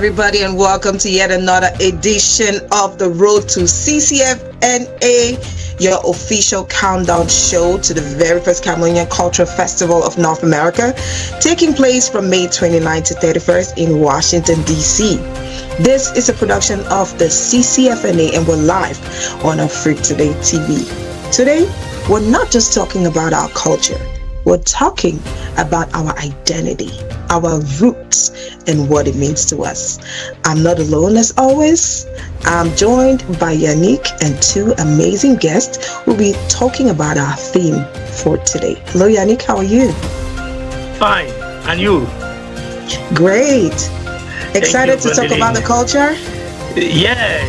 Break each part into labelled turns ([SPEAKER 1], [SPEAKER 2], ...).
[SPEAKER 1] everybody, and welcome to yet another edition of the Road to Ccfna, your official countdown show to the very first Cameroonian Cultural Festival of North America, taking place from May 29th to 31st in Washington, D.C. This is a production of the Ccfna, and we're live on Afrique Today TV. Today, we're not just talking about our culture. We're talking about our identity, our roots, and what it means to us. I'm not alone as always. I'm joined by Yannick and two amazing guests who will be talking about our theme for today. Hello Yannick, how are you?
[SPEAKER 2] Fine, and you?
[SPEAKER 1] Great. Excited to talk about the culture?
[SPEAKER 2] Yeah.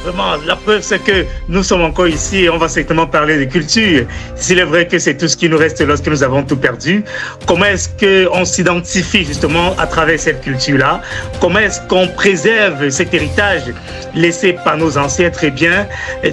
[SPEAKER 2] Vraiment, la preuve, c'est que nous sommes encore ici et on va certainement parler de culture. S'il est vrai que c'est tout ce qui nous reste lorsque nous avons tout perdu, comment est-ce qu'on s'identifie justement à travers cette culture-là? Comment est-ce qu'on préserve cet héritage laissé par nos ancêtres? Eh bien,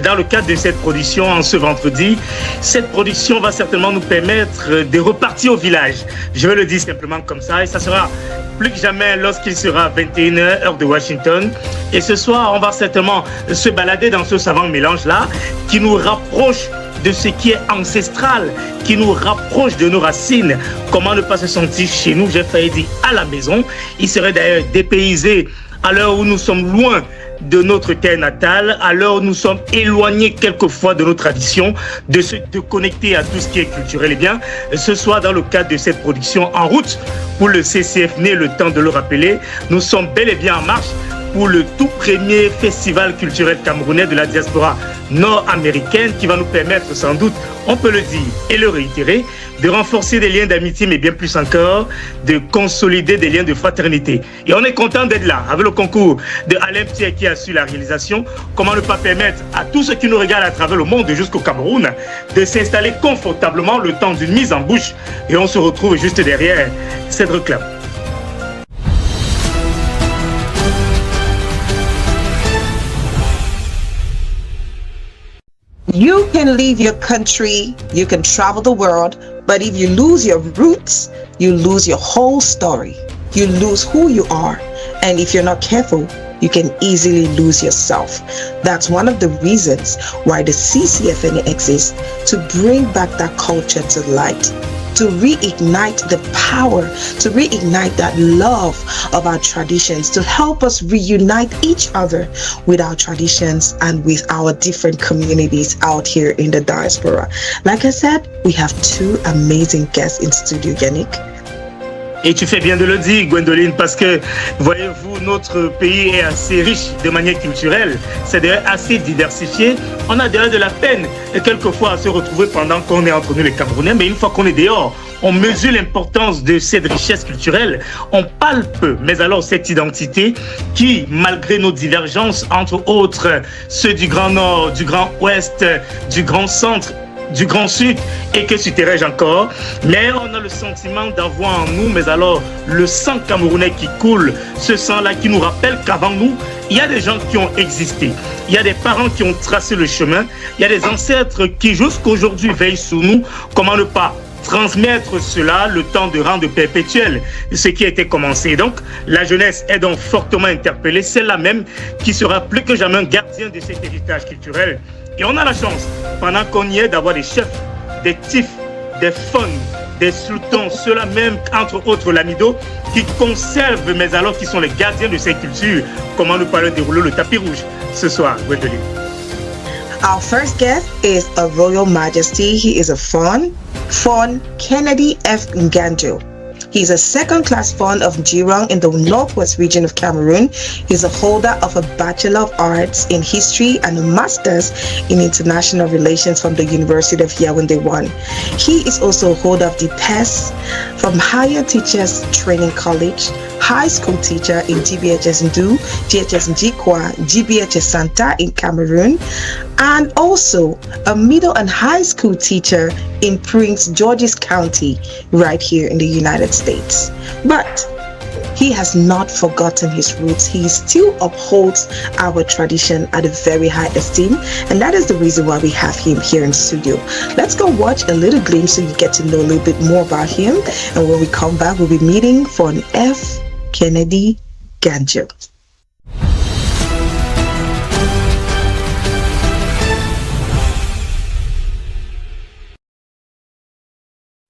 [SPEAKER 2] dans le cadre de cette production, en ce vendredi, cette production va certainement nous permettre de repartir au village. Je vais le dire simplement comme ça, et ça sera plus que jamais lorsqu'il sera 21h, heure de Washington. Et ce soir, on va certainement se balader dans ce savant mélange-là qui nous rapproche de ce qui est ancestral, qui nous rapproche de nos racines. Comment ne pas se sentir chez nous, j'ai failli dire à la maison. Il serait d'ailleurs dépaysé à l'heure où nous sommes loin de notre terre natale, à l'heure où nous sommes éloignés quelquefois de nos traditions, de se connecter à tout ce qui est culturel. Eh bien, ce soir, dans le cadre de cette production en route pour le Ccfna, le temps de le rappeler, nous sommes bel et bien en marche pour le tout premier festival culturel camerounais de la diaspora nord-américaine qui va nous permettre sans doute, on peut le dire et le réitérer, de renforcer des liens d'amitié, mais bien plus encore, de consolider des liens de fraternité. Et on est content d'être là, avec le concours de Alain Pierre qui a su la réalisation. Comment ne pas permettre à tous ceux qui nous regardent à travers le monde jusqu'au Cameroun de s'installer confortablement le temps d'une mise en bouche. Et on se retrouve juste derrière cette réclame.
[SPEAKER 1] You can leave your country, you can travel the world, but if you lose your roots, you lose your whole story. You lose who you are. And if you're not careful, you can easily lose yourself. That's one of the reasons why the Ccfna exists, to bring back that culture to light, to reignite the power, to reignite that love of our traditions, to help us reunite each other with our traditions and with our different communities out here in the diaspora. Like I said, we have two amazing guests in studio, Yannick.
[SPEAKER 2] Et tu fais bien de le dire, Gwendoline, parce que, voyez-vous, notre pays est assez riche de manière culturelle. C'est d'ailleurs assez diversifié. On a d'ailleurs de la peine, quelquefois, à se retrouver pendant qu'on est entre nous les Camerounais. Mais une fois qu'on est dehors, on mesure l'importance de cette richesse culturelle. On palpe, mais alors cette identité qui, malgré nos divergences, entre autres ceux du Grand Nord, du Grand Ouest, du Grand Centre, du Grand Sud, et que suivrai-je encore, mais on a le sentiment d'avoir en nous, mais alors le sang camerounais qui coule, ce sang-là qui nous rappelle qu'avant nous, il y a des gens qui ont existé, il y a des parents qui ont tracé le chemin, il y a des ancêtres qui jusqu'aujourd'hui veillent sur nous. Comment ne pas transmettre cela le temps de rendre perpétuel ce qui a été commencé. Donc, la jeunesse est donc fortement interpellée, celle-là même qui sera plus que jamais un gardien de cet héritage culturel. Et on a la chance, pendant qu'on y est, d'avoir des chefs, des tifs, des fons, des sultans, ceux-là même, entre autres l'amido, qui conservent, mais alors qui sont les gardiens de cette culture. Comment ne pas leur dérouler le tapis rouge ce soir, Gwendoline?
[SPEAKER 1] Our first guest is a Royal Majesty. He is a Fawn Kennedy F. Nganjo. He's a second-class Fawn of Girong in the northwest region of Cameroon. He's a holder of a Bachelor of Arts in History and a Master's in International Relations from the University of Yaoundé 1. He is also a holder of the PES from Higher Teachers Training College, high school teacher in GBHS Ndu, GHS Njikwa, GBHS Santa in Cameroon, and also a middle and high school teacher in Prince George's County, right here in the United States. But he has not forgotten his roots. He still upholds our tradition at a very high esteem, and that is the reason why we have him here in the studio. Let's go watch a little glimpse so you get to know a little bit more about him, and when we come back, we'll be meeting for an F. Kennedy Ganjo.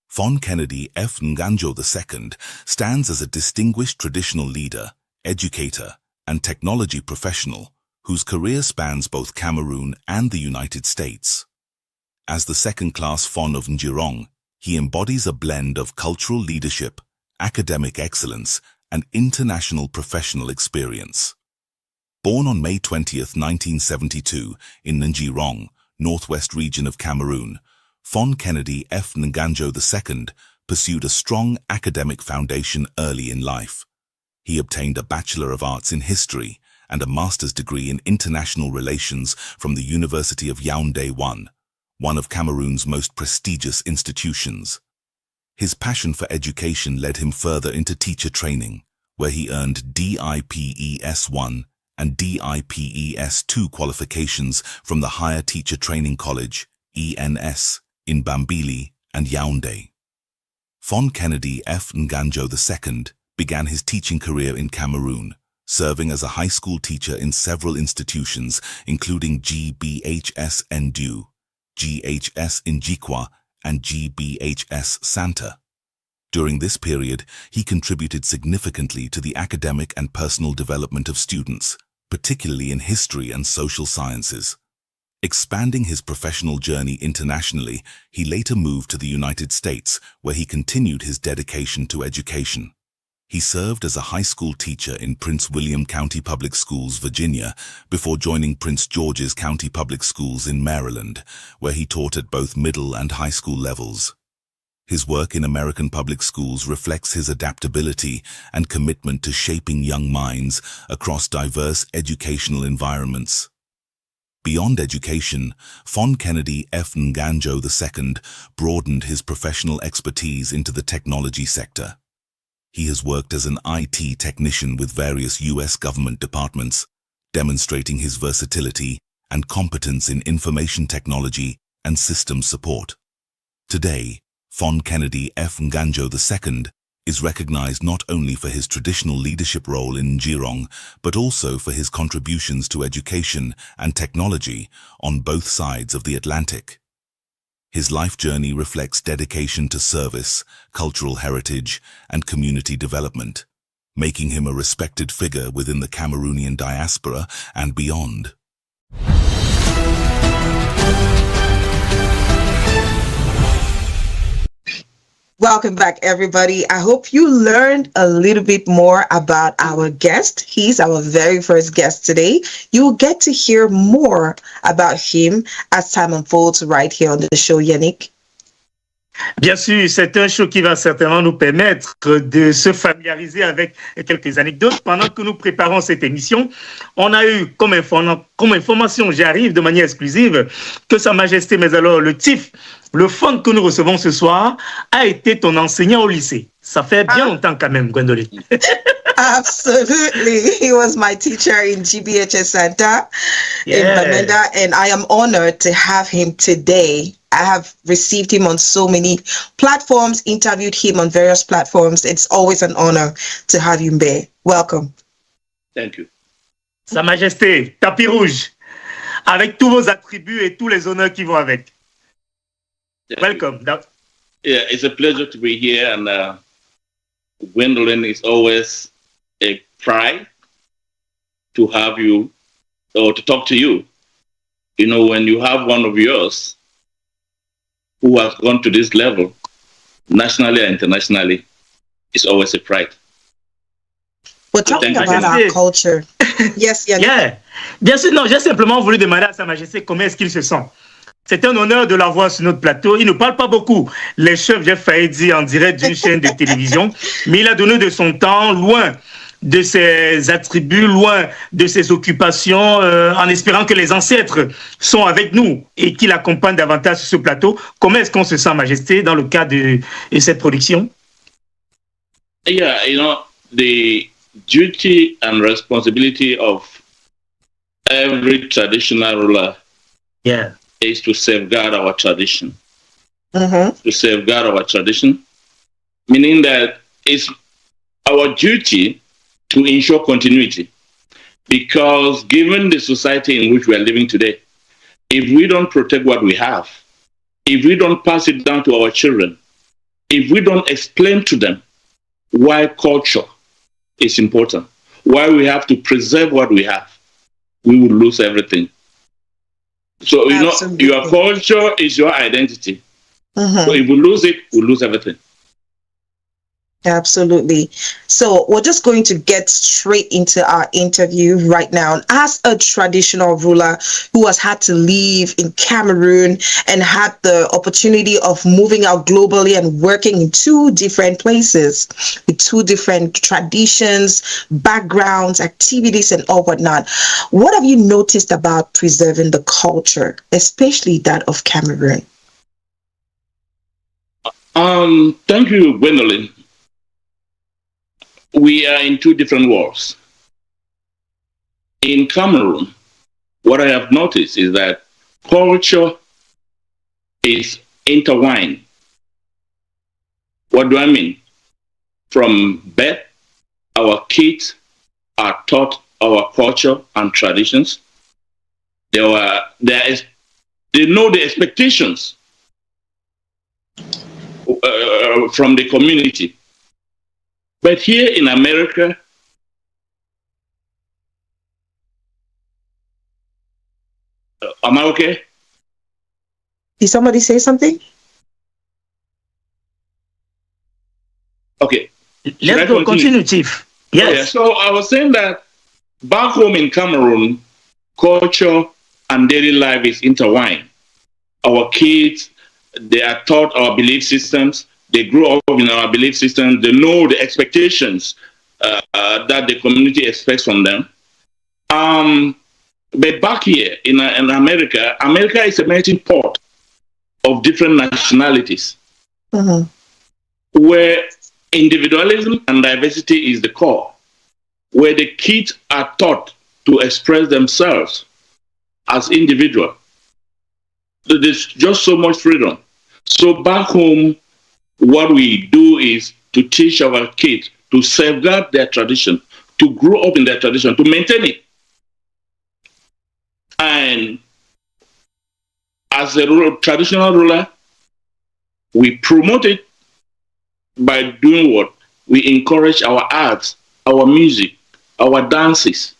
[SPEAKER 3] Fon Kennedy F. Nganjo II stands as a distinguished traditional leader, educator, and technology professional whose career spans both Cameroon and the United States. As the second-class Fon of Njirong, he embodies a blend of cultural leadership, academic excellence, and international professional experience. Born on May 20, 1972, in Njirong, northwest region of Cameroon, Fon Kennedy F. Nganjo II pursued a strong academic foundation early in life. He obtained a Bachelor of Arts in History and a Master's degree in International Relations from the University of Yaoundé I, one of Cameroon's most prestigious institutions. His passion for education led him further into teacher training, where he earned DIPES 1 and DIPES 2 qualifications from the Higher Teacher Training College, ENS, in Bambili and Yaoundé. Fon Kennedy F. Nganjo II began his teaching career in Cameroon, serving as a high school teacher in several institutions, including GBHS Ndu, GHS Njikwa, and GBHS Santa. During this period, he contributed significantly to the academic and personal development of students, particularly in history and social sciences. Expanding his professional journey internationally, he later moved to the United States, where he continued his dedication to education. He served as a high school teacher in Prince William County Public Schools, Virginia, before joining Prince George's County Public Schools in Maryland, where he taught at both middle and high school levels. His work in American public schools reflects his adaptability and commitment to shaping young minds across diverse educational environments. Beyond education, Fon Kennedy F. Nganjo II broadened his professional expertise into the technology sector. He has worked as an IT technician with various U.S. government departments, demonstrating his versatility and competence in information technology and systems support. Today, Fon Kennedy F. Nganjo II is recognized not only for his traditional leadership role in Njirong, but also for his contributions to education and technology on both sides of the Atlantic. His life journey reflects dedication to service, cultural heritage, and community development, making him a respected figure within the Cameroonian diaspora and beyond.
[SPEAKER 1] Welcome back, everybody. I hope you learned a little bit more about our guest. He's our very first guest today. You will get to hear more about him as time unfolds right here on the show, Yannick.
[SPEAKER 2] Bien sûr, c'est un show qui va certainement nous permettre de se familiariser avec quelques anecdotes. Pendant que nous préparons cette émission, on a eu comme information, j'arrive de manière exclusive, que Sa Majesté, mais alors le TIF, le fond que nous recevons ce soir, a été ton enseignant au lycée. Ça fait bien longtemps quand même, Gwendoline.
[SPEAKER 1] Absolutely. He was my teacher in GBHS Santa in Bamenda, and I am honored to have him today. I have received him on so many platforms, interviewed him on various platforms. It's always an honor to have him there. Welcome.
[SPEAKER 4] Thank you.
[SPEAKER 2] Sa Majesté, tapis rouge, avec tous vos attributs et tous les honneurs qui vont avec. Welcome.
[SPEAKER 4] Yeah, it's a pleasure to be here, and Gwendolyn, is always a pride to have you or to talk to you. You know, when you have one of yours who has gone to this level, nationally and internationally, it's always a pride.
[SPEAKER 1] We're talking about our culture. Yes, yeah.
[SPEAKER 2] Yeah. Bien sûr, non, j'ai simplement voulu demander à Sa Majesté comment est-ce qu'il se sent. C'est un honneur de l'avoir sur notre plateau. Il ne parle pas beaucoup. Les chefs, j'ai failli dire en direct d'une chaîne de télévision, mais il a donné de son temps, loin de ses attributs, loin de ses occupations, en espérant que les ancêtres sont avec nous et qu'il accompagne davantage sur ce plateau. Comment est-ce qu'on se sent, Majesté, dans le cadre de cette production?
[SPEAKER 4] Yeah, you know, the duty and responsibility of every traditional ruler is to safeguard our tradition. To safeguard our tradition, meaning that it's our duty to ensure continuity. Because given the society in which we are living today, if we don't protect what we have, if we don't pass it down to our children, if we don't explain to them why culture is important, why we have to preserve what we have, we will lose everything. So,
[SPEAKER 1] Absolutely.
[SPEAKER 4] your culture is your identity.
[SPEAKER 1] Mhm.
[SPEAKER 4] So if we lose it, we lose everything.
[SPEAKER 1] Absolutely. So we're just going to get straight into our interview right now. As a traditional ruler who has had to live in Cameroon and had the opportunity of moving out globally and working in two different places with two different traditions, backgrounds, activities, and all whatnot, what have you noticed about preserving the culture, especially that of Cameroon?
[SPEAKER 4] Thank you, Gwendolyn. We are in two different worlds. In Cameroon, what I have noticed is that culture is intertwined. What do I mean? From birth, our kids are taught our culture and traditions. They know the expectations from the community. But here in America, am I okay?
[SPEAKER 1] Did somebody say something?
[SPEAKER 4] Okay.
[SPEAKER 2] Let's go, continue, Chief. Yes.
[SPEAKER 4] Oh, yeah. So I was saying that back home in Cameroon, culture and daily life is intertwined. Our kids, they are taught our belief systems. They grow up in our belief systems. They know the expectations that the community expects from them. But back here in America, America is a melting pot of different nationalities, where individualism and diversity is the core, where the kids are taught to express themselves as individuals. So there's just so much freedom. So back home, what we do is to teach our kids to safeguard their tradition, to grow up in their tradition, to maintain it. And as a traditional ruler, we promote it by doing what? We encourage our arts, our music, our dances,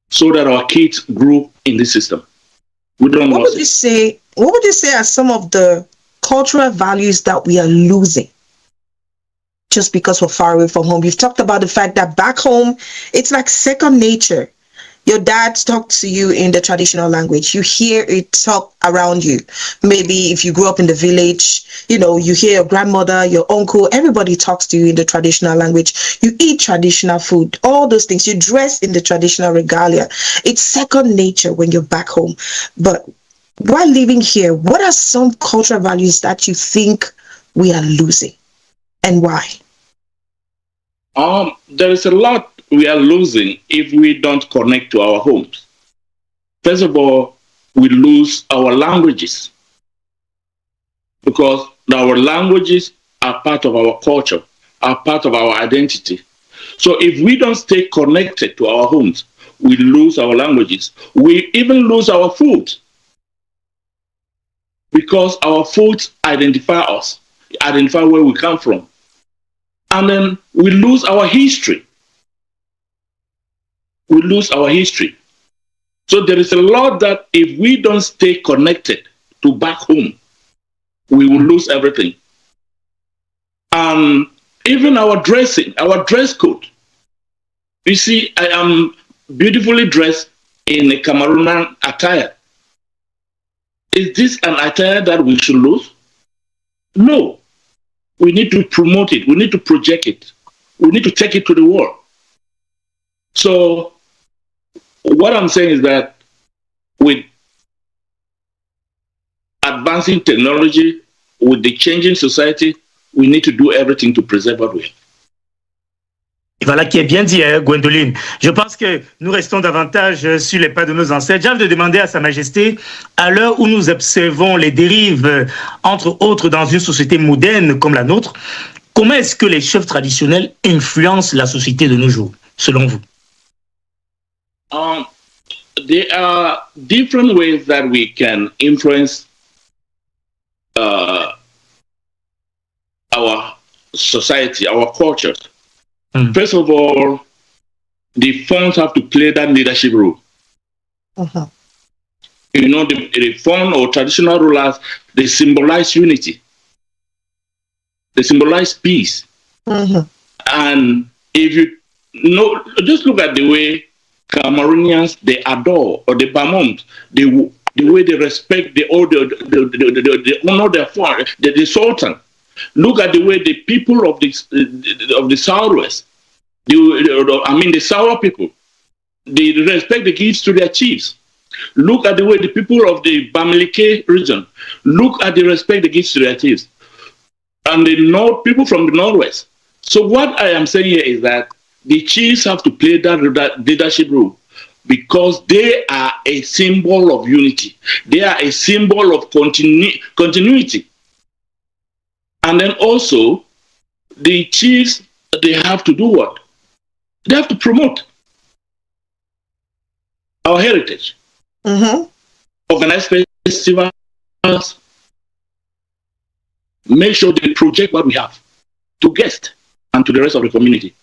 [SPEAKER 4] so that our kids grow in this system. What would
[SPEAKER 1] you say are some of the cultural values that we are losing just because we're far away from home? You've talked about the fact that back home, it's like second nature. Your dad talks to you in the traditional language. You hear it talk around you. Maybe if you grew up in the village, you hear your grandmother, your uncle, everybody talks to you in the traditional language. You eat traditional food, all those things. You dress in the traditional regalia. It's second nature when you're back home. But while living here, what are some cultural values that you think we are losing and why?
[SPEAKER 4] There is a lot we are losing if we don't connect to our homes. First of all, we lose our languages because our languages are part of our culture, are part of our identity. So if we don't stay connected to our homes, we lose our languages. We even lose our food because our foods identify us, identify where we come from. And then we lose our history. We lose our history. So there is a lot that if we don't stay connected to back home, we will lose everything. Even our dressing, our dress code. You see, I am beautifully dressed in a Cameroonian attire. Is this an attire that we should lose? No. We need to promote it. We need to project it. We need to take it to the world. So what I'm saying is that with advancing technology, with the changing society, we need to do everything to preserve what we have.
[SPEAKER 2] Et voilà qui est bien dit, Gwendoline. Je pense que nous restons davantage sur les pas de nos ancêtres. J'ai envie de demander à Sa Majesté, à l'heure où nous observons les dérives, entre autres dans une société moderne comme la nôtre, comment est-ce que les chefs traditionnels influencent la société de nos jours, selon vous?
[SPEAKER 4] There are different ways that we can influence our society, our culture. First of all, the funds have to play that leadership role. You know, the fund or traditional rulers, they symbolize unity. They symbolize peace. And if you know, just look at the way Cameroonians, they adore, or the Bamont, the way they respect the honor their father, the Sultan. Look at the way the people of the Southwest, the Sawa people, they respect the gifts to their chiefs. Look at the way the people of the Bamileke region, look at the respect they give to their chiefs. And the North, people from the Northwest. So what I am saying here is that the chiefs have to play that leadership role because they are a symbol of unity. They are a symbol of continuity. And then also, the chiefs, they have to do what? They have to promote our heritage. Organize festivals, make sure they project what we have to guests and to the rest of the community.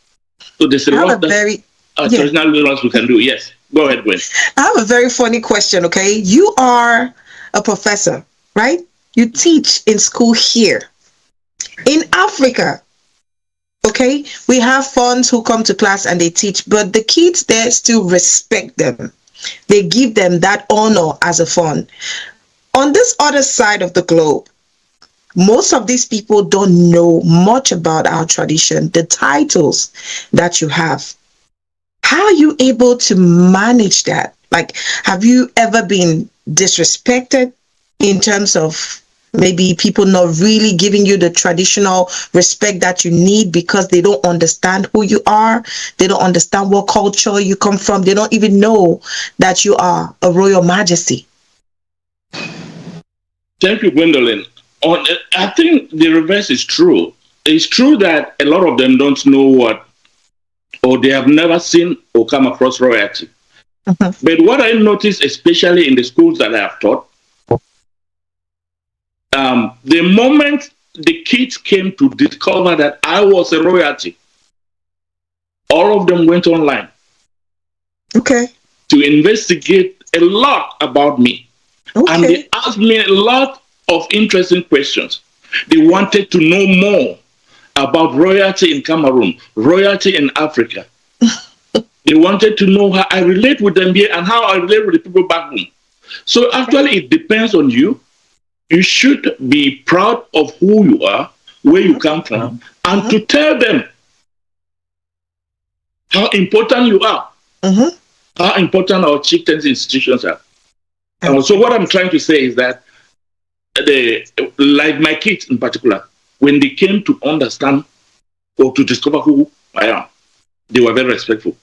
[SPEAKER 4] So there's a lot that traditional leaders we can do. Yes, go ahead, Gwen.
[SPEAKER 1] I have a very funny question, okay? You are a professor, right? You teach in school here. In Africa, okay, we have funds who come to class and they teach, but the kids there still respect them. They give them that honor as a fund. On this other side of the globe, most of these people don't know much about our tradition, the titles that you have. How are you able to manage that? Like, have you ever been disrespected in terms of maybe people not really giving you the traditional respect that you need because they don't understand who you are? They don't understand what culture you come from. They don't even know that you are a royal majesty.
[SPEAKER 4] Thank you, Gwendolyn. I think the reverse is true. It's true that a lot of them don't know what, or they have never seen or come across royalty. But what I noticed, especially in the schools that I have taught, the moment the kids came to discover that I was a royalty, all of them went online to investigate a lot about me. And they asked me a lot of interesting questions. They wanted to know more about royalty in Cameroon, royalty in Africa. They wanted to know how I relate with them here and how I relate with the people back home. So actually, it depends on you. You should be proud of who you are, where you come from, and to tell them how important you are, how important our chieftains institutions are. And so what I'm trying to say is that, like my kids in particular, when they came to understand or to discover who I am, they were very respectful.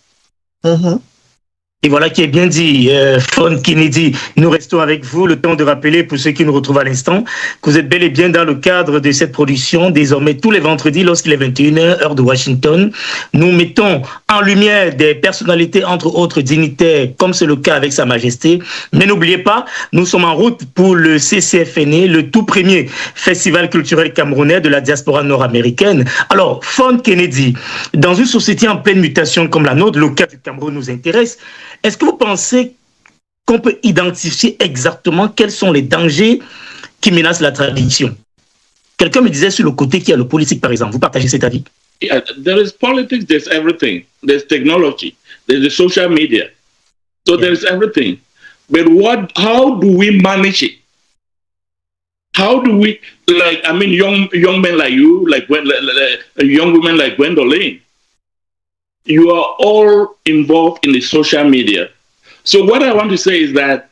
[SPEAKER 2] Et voilà qui est bien dit, Fawn Kennedy. Nous restons avec vous, le temps de rappeler pour ceux qui nous retrouvent à l'instant que vous êtes bel et bien dans le cadre de cette production. Désormais, tous les vendredis, lorsqu'il est 21h, heure de Washington, nous mettons en lumière des personnalités, entre autres dignitaires, comme c'est le cas avec Sa Majesté. Mais n'oubliez pas, nous sommes en route pour le Ccfna, le tout premier festival culturel camerounais de la diaspora nord-américaine. Alors, Fawn Kennedy, dans une société en pleine mutation comme la nôtre, le cas du Cameroun nous intéresse. Est-ce que vous pensez qu'on peut identifier exactement quels sont les dangers qui menacent la tradition? Quelqu'un me disait sur le côté qu'il y a le politique, par exemple. Vous partagez cet avis?
[SPEAKER 4] Yeah, there is politics, there's everything. There's technology, there's the social media. So there's everything. But how do we manage it? How do we, young men like you, young women like Gwendolyn, you are all involved in the social media. So what I want to say is that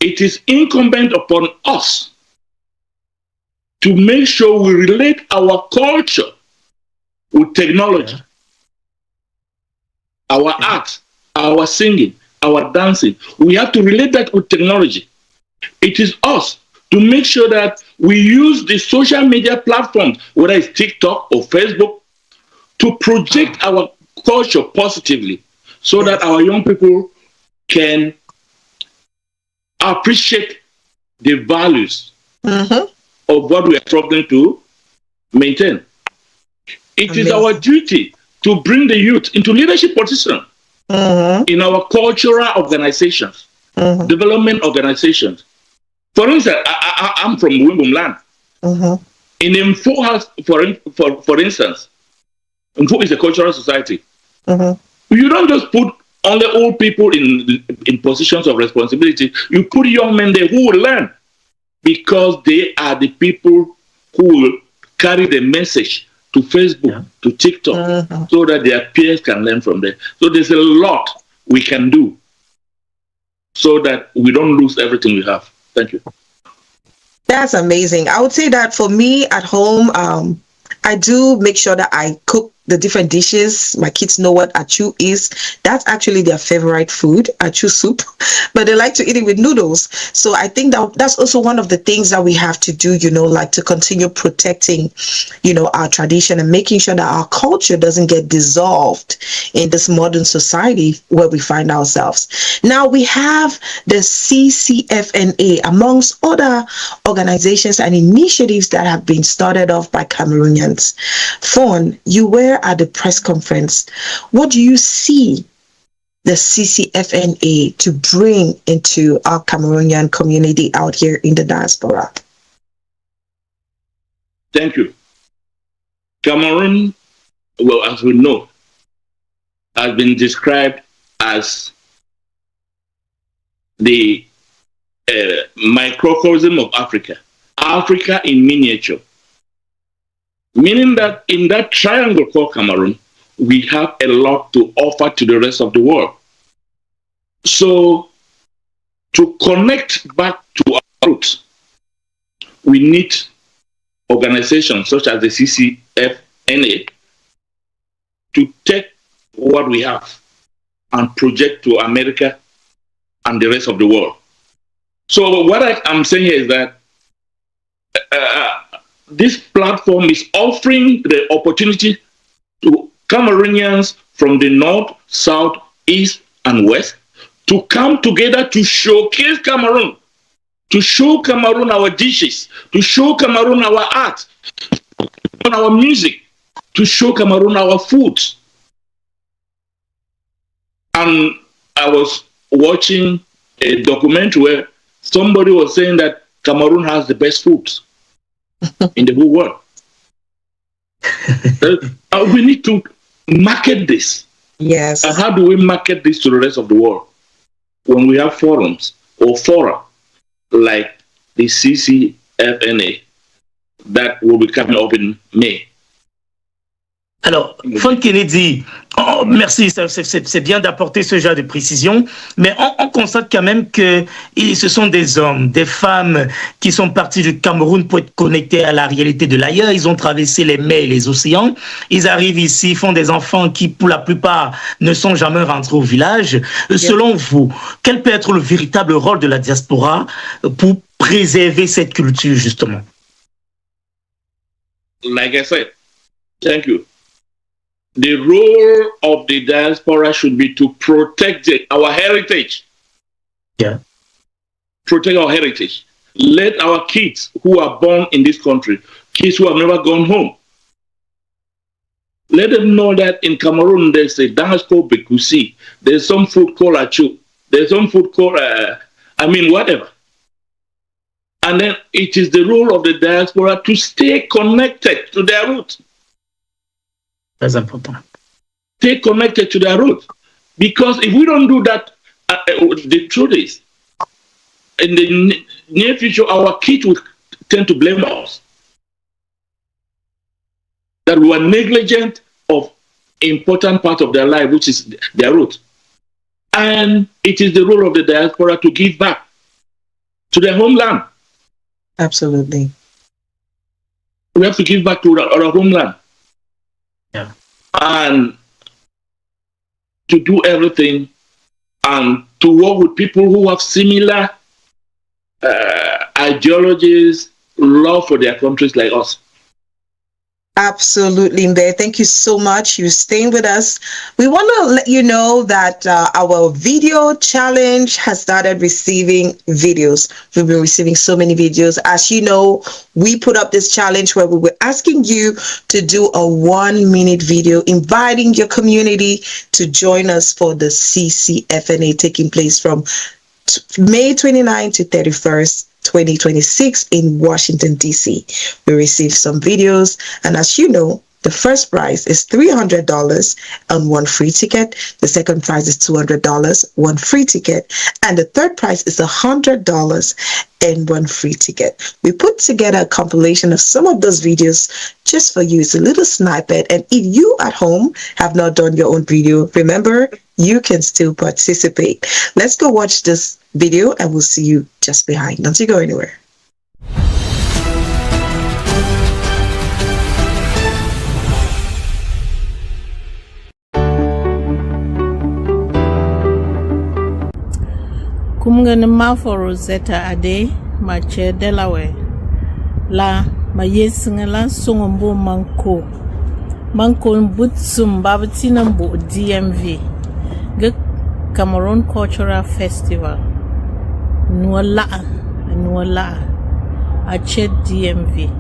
[SPEAKER 4] it is incumbent upon us to make sure we relate our culture with technology, our art, our singing, our dancing. We have to relate that with technology. It is us to make sure that we use the social media platforms, whether it's TikTok or Facebook, to project our culture positively so that our young people can appreciate the values of what we are struggling to maintain. It is our duty to bring the youth into leadership position in our cultural organizations, development organizations. For instance, I'm from Wimbum land. In Info House, for instance, Info is a cultural society. You don't just put only old people in positions of responsibility. You put young men there who will learn, because they are the people who will carry the message to Facebook, to TikTok, so that their peers can learn from them. So there's a lot we can do so that we don't lose everything we have. Thank you.
[SPEAKER 1] That's amazing. I would say that for me at home, I do make sure that I cook the different dishes. My kids know what achu is. That's actually their favorite food, achu soup, but they like to eat it with noodles. So I think that that's also one of the things that we have to do, like to continue protecting, our tradition and making sure that our culture doesn't get dissolved in this modern society where we find ourselves. Now we have the Ccfna, amongst other organizations and initiatives that have been started off by Cameroonians. Fawn, you were at the press conference. What do you see the Ccfna to bring into our Cameroonian community out here in the diaspora?
[SPEAKER 4] Thank you. Cameroon, well, as we know, has been described as the microcosm of Africa, Africa in miniature. Meaning that in that triangle called Cameroon, we have a lot to offer to the rest of the world. So, to connect back to our roots, we need organizations such as the Ccfna to take what we have and project to America and the rest of the world. So what I'm saying here is that this platform is offering the opportunity to Cameroonians from the north, south, east, and west to come together to showcase Cameroon, to show Cameroon our dishes, to show Cameroon our art, our music, to show Cameroon our foods. And I was watching a documentary where somebody was saying that Cameroon has the best foods in the whole world. We need to market this.
[SPEAKER 1] Yes.
[SPEAKER 4] And how do we market this to the rest of the world? When we have forums or fora like the Ccfna that will be coming up in May.
[SPEAKER 2] Alors, Fawn Kennedy, merci, c'est bien d'apporter ce genre de précision, mais on constate quand même que ce sont des hommes, des femmes qui sont partis du Cameroun pour être connectés à la réalité de l'ailleurs. Ils ont traversé les mers et les océans. Ils arrivent ici, font des enfants qui, pour la plupart, ne sont jamais rentrés au village. Selon vous, quel peut être le véritable rôle de la diaspora pour préserver cette culture, justement?
[SPEAKER 4] Like I said, thank you. The role of the diaspora should be to protect our heritage.
[SPEAKER 2] Yeah.
[SPEAKER 4] Protect our heritage. Let our kids who are born in this country, kids who have never gone home, let them know that in Cameroon there's a dance called Bekusi. There's some food called Achu. There's some food called, whatever. And then it is the role of the diaspora to stay connected to their roots.
[SPEAKER 2] That's important.
[SPEAKER 4] Stay connected to their roots. Because if we don't do that, the truth is, in the near future, our kids will tend to blame us. That we are negligent of important part of their life, which is their roots. And it is the role of the diaspora to give back to their homeland.
[SPEAKER 1] Absolutely.
[SPEAKER 4] We have to give back to our homeland.
[SPEAKER 2] Yeah.
[SPEAKER 4] And to do everything and to work with people who have similar ideologies, love for their countries like us.
[SPEAKER 1] Absolutely, Mbe. Thank you so much. You're staying with us. We want to let you know that our video challenge has started receiving videos. We've been receiving so many videos. As you know, we put up this challenge where we were asking you to do a 1-minute video inviting your community to join us for the Ccfna taking place from May 29 to 31st. 2026 in Washington, D.C. We received some videos, and as you know, the first prize is $300 and 1 free ticket. The second prize is $200, 1 free ticket. And the third prize is $100 and 1 free ticket. We put together a compilation of some of those videos just for you. It's a little snippet. And if you at home have not done your own video, remember, you can still participate. Let's go watch this video and we'll see you just behind. Don't you go anywhere.
[SPEAKER 5] Kumgani mafo Rosetta Ade, mache Delaware. La ma yesinga la songombo manko. Manko mbutsum babatina mbo DMV. Ge Cameroon Cultural Festival. Nuala. Ache DMV.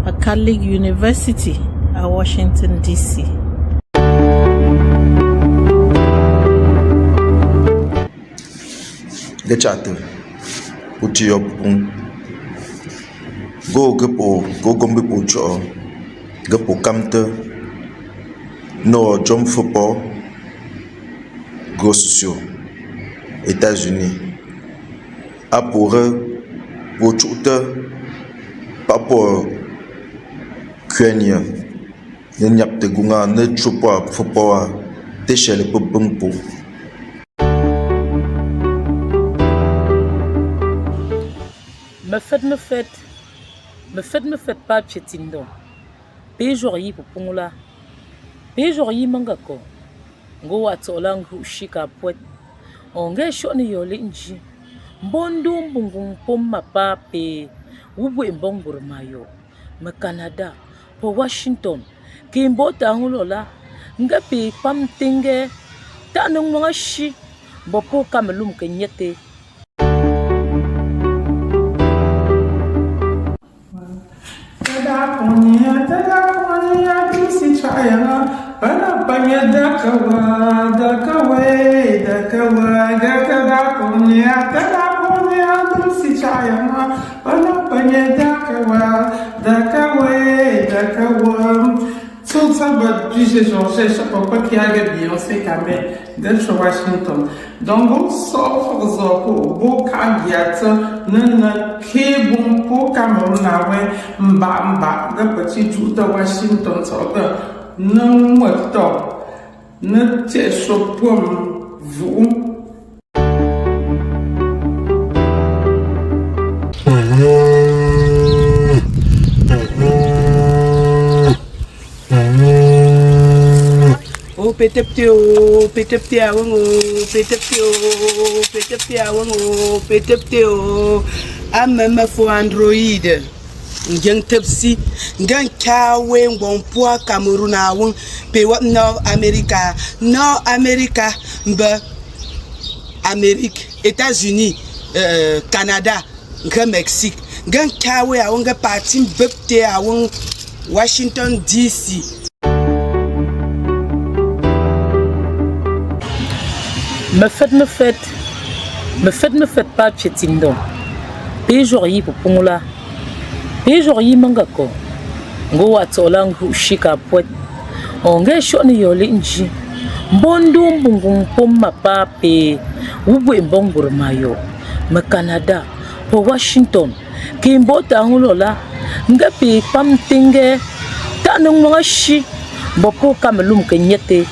[SPEAKER 5] A Catholic University at Washington, D.C.
[SPEAKER 6] Get chatted. Put your pung. Go gombe pocho. Go po camte. No jump football. Go socio. États-Unis. A pour pas pour Kenya. Nyap te gunga ne chupa football. Téchelle pour bumpo.
[SPEAKER 7] Me fait pas piétindo. Pejori pour pungula. Pejori mangako. Ngo watolangu shika poet. Onge shoni yole inji. Mbondo mbungung pomma pape. Ubwe mbongur mayo. Me Canada. Po Washington. Kimbota hulola. Ngapi pam tinge. Ta nung mga shi. Bopo kamelum kenyete.
[SPEAKER 8] Washington. Donc, sort for boca giata, nana kebum po Cameroon mba the petit juta Washington sort non moto ne te sopum vous.
[SPEAKER 9] Peteptio amema fo Android ngeng tepsi ngeng kawe ngon po Cameroon awon pe what no America mba Amerique États-Unis Canada ngeng Mexique ngeng kawe awon ga parti bepte awon Washington DC.
[SPEAKER 7] Me fait pas piétindo. Pejori pour pungula. Pejori mangako. Ngo watolangu shika poet. Onge shoni yole inji. Mbondo mbungung pomma pape. Ubwe mbongur mayo. Me Canada. Po Washington. Kimbota hulola. Ngapi pam tinge. Ta nung mga shi. Bopo kamelum kenyete.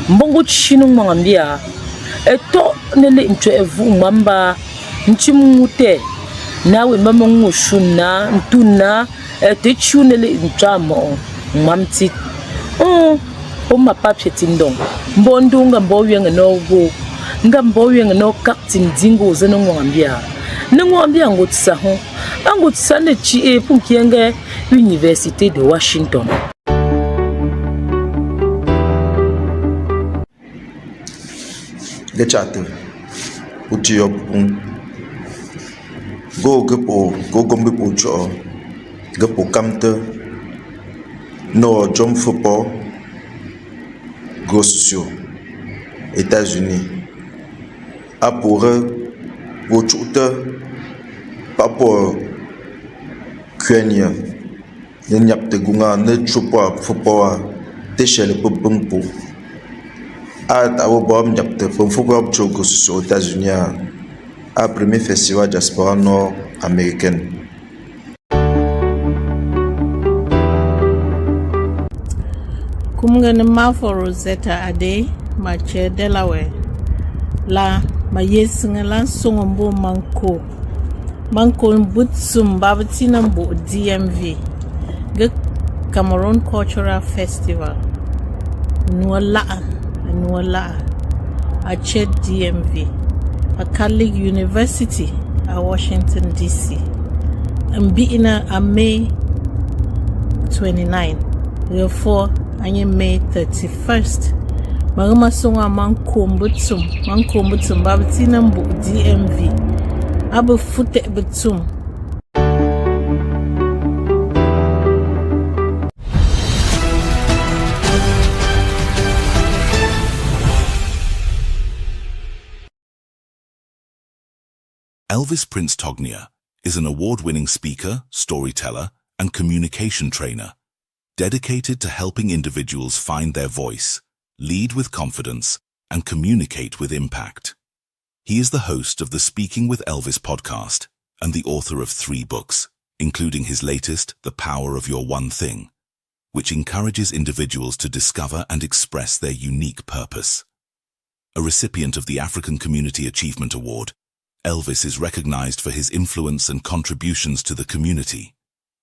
[SPEAKER 7] Mbongo chinung mga mbia. Eto nele ncho evu mamba nchimute nawe mama ngushuna ntuna etechu nele nchamo mamti oma papye tindong mbondo nga mbowe nga no go nga mbowe nga no captain dingo zeno ngambia N'engwambi angotisa hon. Angotisa ne chi pour kienge Université de Washington.
[SPEAKER 6] Le chate uti yopun go gombe po cho go kamte no jom football go sociaux États-Unis a pour go chuta papo Kenya ne nyapte gunga ne chupa football teshele popumpo a bom nyapte football chogo aux États-Unis a premier festival diaspora nord-américaine.
[SPEAKER 5] Kumgane ma for Rosetta Ade, ma chair Delaware. La ma yesingalan songombo manko. Manko mbutsum babatina mbo DMV. Ge Cameroon Cultural Festival. Nuala a chair DMV. A Catholic University at Washington DC. And being a May 29. Therefore, I am May 31st. Magama songa mankombutsum babatina mbu DMV. Abu fute butsum.
[SPEAKER 3] Elvis Prince Tognia is an award-winning speaker, storyteller, and communication trainer, dedicated to helping individuals find their voice, lead with confidence, and communicate with impact. He is the host of the Speaking with Elvis podcast and the author of 3 books, including his latest, The Power of Your One Thing, which encourages individuals to discover and express their unique purpose. A recipient of the African Community Achievement Award, Elvis is recognized for his influence and contributions to the community.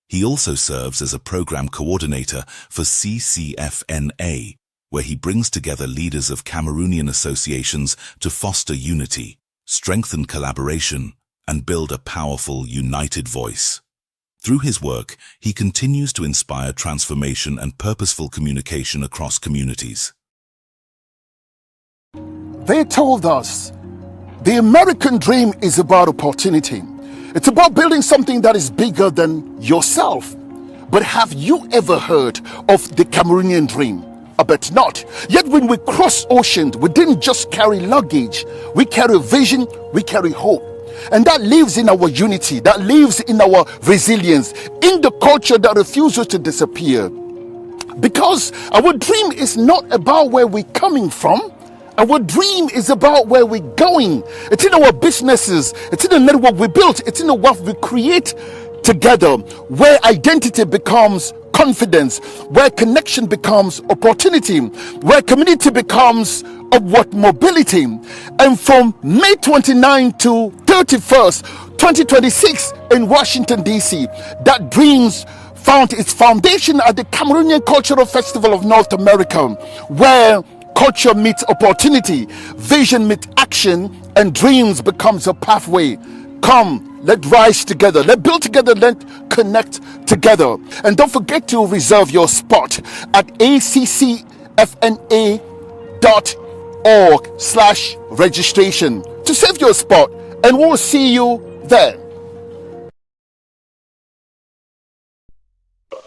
[SPEAKER 3] He also serves as a program coordinator for Ccfna, where he brings together leaders of Cameroonian associations to foster unity, strengthen collaboration, and build a powerful, united voice. Through his work, he continues to inspire transformation and purposeful communication across communities.
[SPEAKER 10] They told us the American dream is about opportunity. It's about building something that is bigger than yourself. But have you ever heard of the Cameroonian dream? I bet not. Yet when we cross oceans, we didn't just carry luggage. We carry vision, we carry hope. And that lives in our unity, that lives in our resilience, in the culture that refuses to disappear. Because our dream is not about where we're coming from. Our dream is about where we're going. It's in our businesses. It's in the network we built. It's in the wealth we create together, where identity becomes confidence, where connection becomes opportunity, where community becomes upward mobility. And from May 29 to 31st, 2026 in Washington, D.C., that dreams found its foundation at the Cameroonian Cultural Festival of North America, where culture meets opportunity, vision meets action, and dreams becomes a pathway. Come, let's rise together, let's build together, let's connect together. And don't forget to reserve your spot at accfna.org/registration to save your spot, and we'll see you there.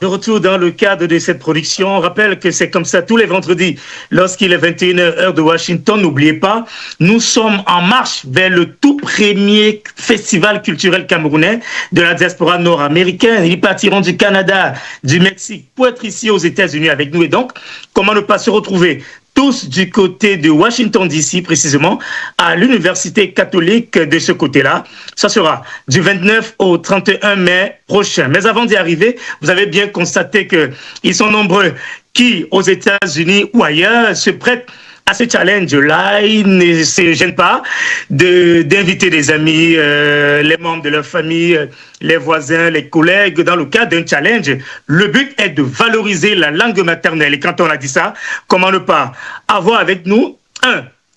[SPEAKER 2] De retour dans le cadre de cette production, on rappelle que c'est comme ça tous les vendredis lorsqu'il est 21h heure de Washington. N'oubliez pas, nous sommes en marche vers le tout premier festival culturel camerounais de la diaspora nord-américaine. Ils partiront du Canada, du Mexique pour être ici aux États-Unis avec nous. Et donc, comment ne pas se retrouver tous du côté de Washington DC, précisément, à l'Université catholique de ce côté-là. Ça sera du 29 au 31 mai prochain. Mais avant d'y arriver, vous avez bien constaté qu'ils sont nombreux qui, aux États-Unis ou ailleurs, se prêtent à ce challenge-là. Ils ne se gênent pas d'inviter des amis, les membres de leur famille, les voisins, les collègues, dans le cadre d'un challenge. Le but est de valoriser la langue maternelle. Et quand on a dit ça, comment ne pas avoir avec nous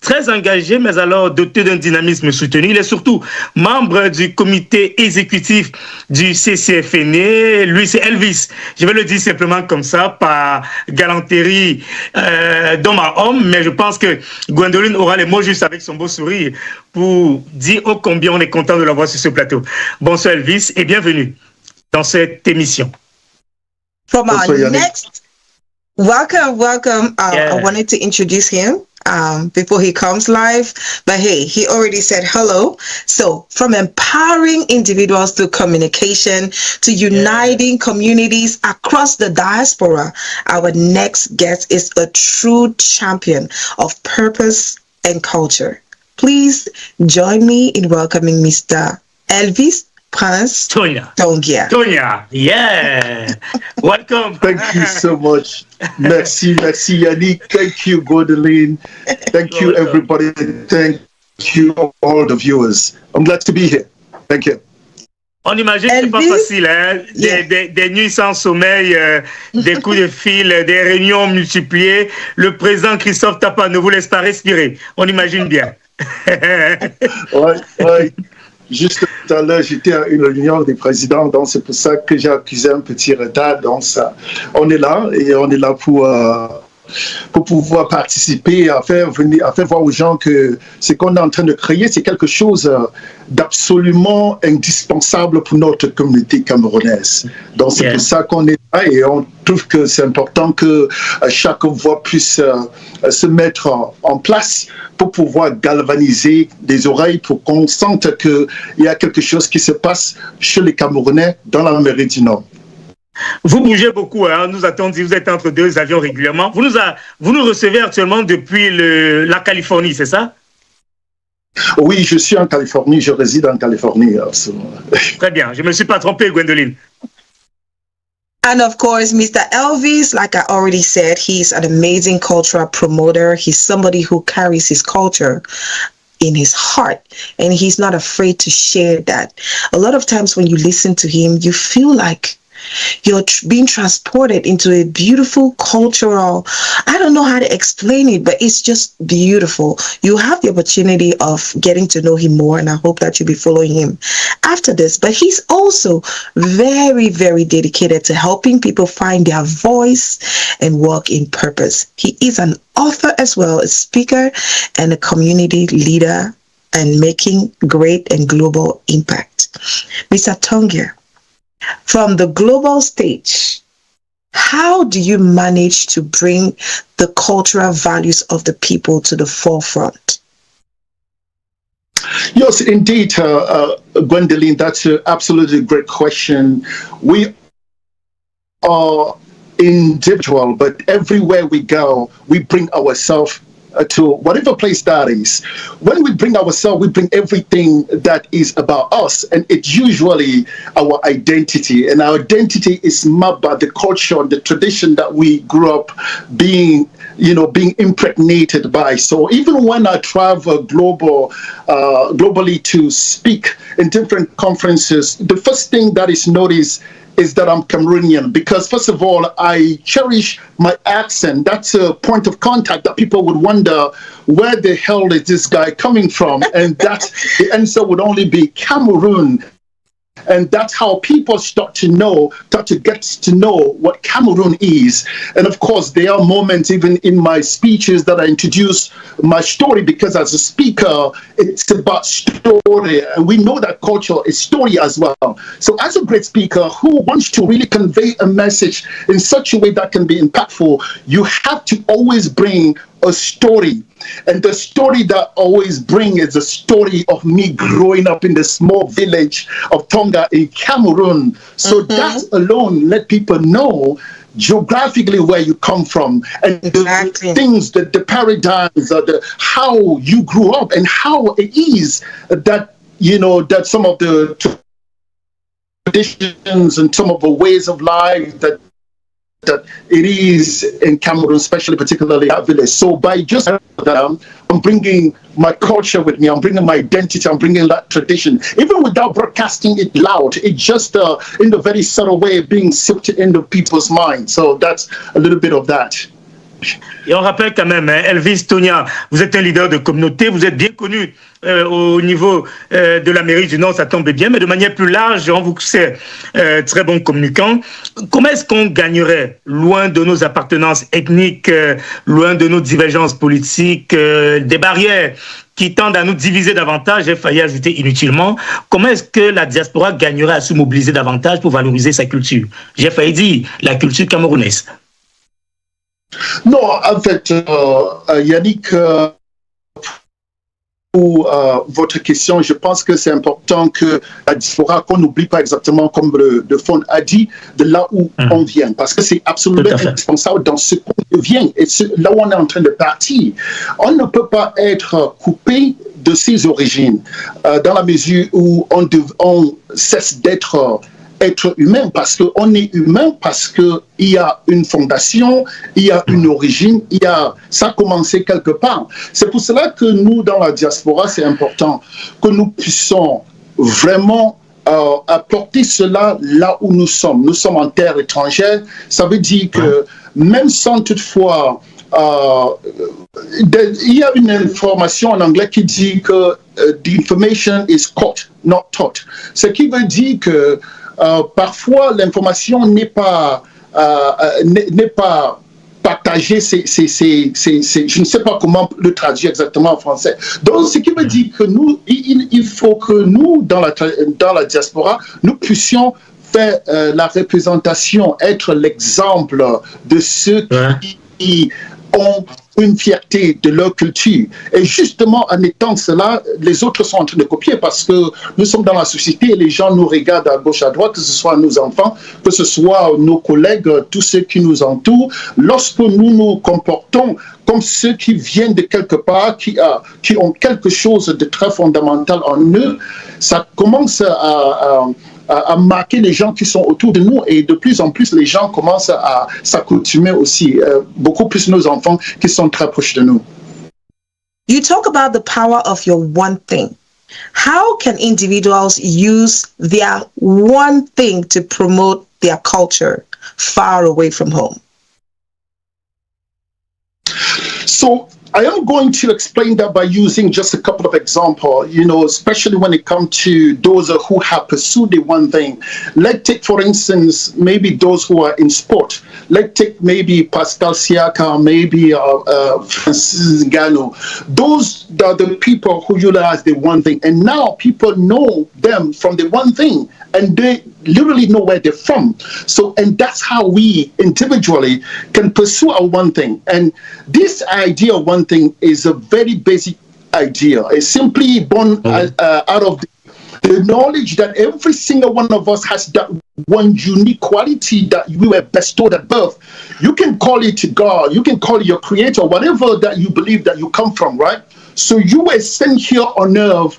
[SPEAKER 2] très engagé, mais alors doté d'un dynamisme soutenu. Il est surtout membre du comité exécutif du Ccfna. Lui, c'est Elvis. Je vais le dire simplement comme ça, par galanterie d'homme à homme, mais je pense que Gwendoline aura les mots justes avec son beau sourire pour dire oh combien on est content de l'avoir sur ce plateau. Bonsoir Elvis et bienvenue dans cette émission.
[SPEAKER 1] From our next, welcome. I wanted to introduce him before he comes live, but hey, he already said hello. So from empowering individuals through communication to uniting communities across the diaspora, our next guest is a true champion of purpose and culture. Please join me in welcoming Mr. Elvis Prince
[SPEAKER 2] Tongia. Yeah. Welcome.
[SPEAKER 11] Thank you so much. Merci, Yannick. Thank you, Gwendoline. Thank you, everybody. Thank you, all the viewers. I'm glad to be here. Thank you.
[SPEAKER 2] On imagine que c'est pas facile, hein? Des nuits sans sommeil, des coups de fil, des réunions multipliées. Le président Christophe Tapa ne vous laisse pas respirer. On imagine bien.
[SPEAKER 11] Ouais. Juste tout à l'heure, j'étais à une réunion des présidents, donc c'est pour ça que j'ai accusé un petit retard. Donc ça, on est là et on est là pour pouvoir participer, à faire voir aux gens que ce qu'on est en train de créer, c'est quelque chose d'absolument indispensable pour notre communauté camerounaise. Donc c'est pour ça qu'on est là et on trouve que c'est important que chaque voix puisse se mettre en place pour pouvoir galvaniser des oreilles pour qu'on sente qu'il y a quelque chose qui se passe chez les Camerounais dans l'Amérique du Nord.
[SPEAKER 2] Vous bougez beaucoup, hein? Nous attendons, vous êtes entre deux avions régulièrement. Vous nous recevez actuellement depuis la Californie, c'est ça?
[SPEAKER 11] Oui, je suis en Californie, je réside en Californie. Absolument.
[SPEAKER 2] Très bien, je ne me suis pas trompé, Gwendoline.
[SPEAKER 1] And of course, Mr. Elvis, like I already said, he's an amazing cultural promoter. He's somebody who carries his culture in his heart, and he's not afraid to share that. A lot of times when you listen to him, you feel like you're being transported into a beautiful cultural, I don't know how to explain it, but it's just beautiful. You have the opportunity of getting to know him more, and I hope that you'll be following him after this. But he's also very, very dedicated to helping people find their voice and walk in purpose. He is an author as well, a speaker and a community leader, and making great and global impact. Mr. Tongia, from the global stage, how do you manage to bring the cultural values of the people to the forefront?
[SPEAKER 11] Yes, indeed, Gwendoline, that's an absolutely great question. We are individual, but everywhere we go, we bring ourselves to whatever place that is. When we bring ourselves, we bring everything that is about us, and it's usually our identity. And our identity is mapped by the culture and the tradition that we grew up being impregnated by. So even when I travel globally to speak in different conferences, the first thing that is noticed is that I'm Cameroonian, because first of all, I cherish my accent. That's a point of contact that people would wonder, where the hell is this guy coming from? And that the answer would only be Cameroon. And that's how people start to get to know what Cameroon is. And of course, there are moments even in my speeches that I introduce my story, because as a speaker, it's about story. And we know that culture is story as well. So as a great speaker who wants to really convey a message in such a way that can be impactful, you have to always bring a story. And the story that I always bring is the story of me growing up in the small village of Tonga in Cameroon. So that alone let people know geographically where you come from, and the things, the paradigms, how you grew up, and how it is that, that some of the traditions and some of the ways of life that it is in Cameroon, especially particularly that village. So by just that, I'm bringing my culture with me, I'm bringing my identity, I'm bringing that tradition, even without broadcasting it loud. It's just in a very subtle way being sipped into people's minds. So that's a little bit of that.
[SPEAKER 2] Et on rappelle quand même, Elvis Tonia, vous êtes un leader de communauté, vous êtes bien connu au niveau de l'Amérique du Nord, ça tombe bien, mais de manière plus large, on vous sait très bon communicant. Comment est-ce qu'on gagnerait, loin de nos appartenances ethniques, loin de nos divergences politiques, des barrières qui tendent à nous diviser davantage, j'ai failli ajouter inutilement, comment est-ce que la diaspora gagnerait à se mobiliser davantage pour valoriser sa culture? J'ai failli dire la culture camerounaise.
[SPEAKER 11] Non, en fait, Yannick, pour votre question, je pense que c'est important que la diaspora, qu'on n'oublie pas exactement, comme le Fond a dit, de là où on vient, parce que c'est absolument indispensable dans ce qu'on vient et là où on est en train de partir. On ne peut pas être coupé de ses origines dans la mesure où on cesse d'être être humain, parce qu'on est humain, parce qu'il y a une fondation, il y a une origine, ça a commencé quelque part. C'est pour cela que nous, dans la diaspora, c'est important que nous puissions vraiment apporter cela là où nous sommes. Nous sommes en terre étrangère, ça veut dire que même sans toutefois... il y a une information en anglais qui dit que the information is caught, not taught. Ce qui veut dire que parfois l'information n'est pas partagée, je ne sais pas comment le traduire exactement en français. Donc ce qui veut dire que nous, il faut que nous, dans la diaspora, nous puissions faire la représentation, être l'exemple de ceux qui ont une fierté de leur culture. Et justement, en étant cela, les autres sont en train de copier parce que nous sommes dans la société et les gens nous regardent à gauche, à droite, que ce soit nos enfants, que ce soit nos collègues, tous ceux qui nous entourent. Lorsque nous nous comportons comme ceux qui viennent de quelque part, qui ont quelque chose de très fondamental en eux, ça commence à marquer les gens qui sont autour de nous et de plus en plus les gens commencent à s'accoutumer aussi, beaucoup plus nos enfants qui sont très proches de nous.
[SPEAKER 1] You talk about the power of your one thing. How can individuals use their one thing to promote their culture far away from home?
[SPEAKER 11] So I am going to explain that by using just a couple of examples, especially when it comes to those who have pursued the one thing. Let's take, for instance, maybe those who are in sport. Let's take maybe Pascal Siakam, maybe Francis Ngannou. Those are the people who utilize the one thing. And now people know them from the one thing. And they literally know where they're from. So, and that's how we individually can pursue our one thing. And this idea of one thing is a very basic idea. It's simply born out of the knowledge that every single one of us has that one unique quality that we were bestowed at birth. You can call it God, you can call it your creator, whatever that you believe that you come from, right? So you were sent here on earth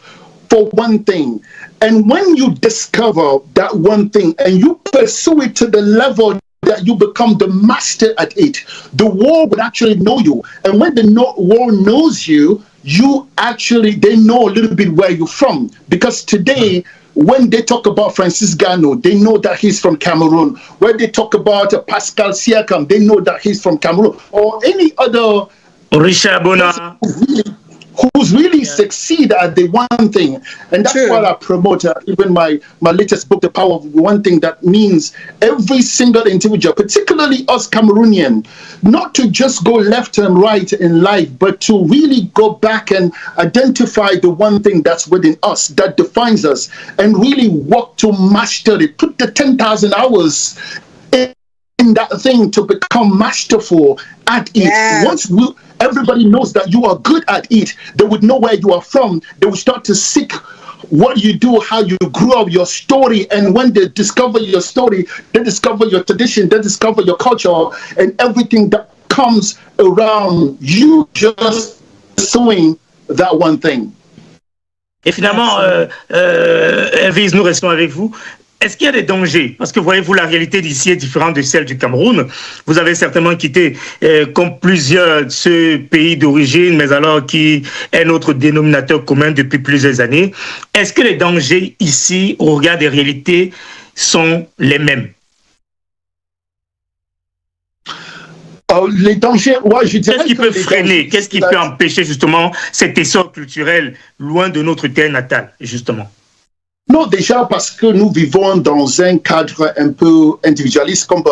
[SPEAKER 11] for one thing. And when you discover that one thing and you pursue it to the level that you become the master at it, the world would actually know you. And when the world knows you, they know a little bit where you're from. Because today, when they talk about Francis Ngannou, they know that he's from Cameroon. When they talk about Pascal Siakam, they know that he's from Cameroon. Or any other
[SPEAKER 2] Richard Bona,
[SPEAKER 11] who's really succeed at the one thing. And that's why I promote even my latest book, The Power of One Thing. That means every single individual, particularly us Cameroonian, not to just go left and right in life, but to really go back and identify the one thing that's within us, that defines us, and really work to master it. Put the 10,000 hours in that thing to become masterful at it.
[SPEAKER 1] Yes.
[SPEAKER 11] Once everybody knows that you are good at it, they would know where you are from. They will start to seek what you do, how you grew up, your story. And when they discover your story, they discover your tradition, they discover your culture, and everything that comes around you just pursuing that one thing.
[SPEAKER 2] Et finalement, Elvis, nous restons avec vous. Est-ce qu'il y a des dangers? Parce que voyez-vous, la réalité d'ici est différente de celle du Cameroun. Vous avez certainement quitté, comme plusieurs, ce pays d'origine, mais alors qui est notre dénominateur commun depuis plusieurs années. Est-ce que les dangers ici, au regard des réalités, sont les mêmes?
[SPEAKER 11] Les dangers, ouais, je dirais
[SPEAKER 2] qu'est-ce qui
[SPEAKER 11] que
[SPEAKER 2] peut
[SPEAKER 11] les
[SPEAKER 2] freiner,
[SPEAKER 11] dangers,
[SPEAKER 2] qu'est-ce qui peut empêcher justement cet essor culturel loin de notre terre natale, justement?
[SPEAKER 11] Non, déjà parce que nous vivons dans un cadre un peu individualiste, comme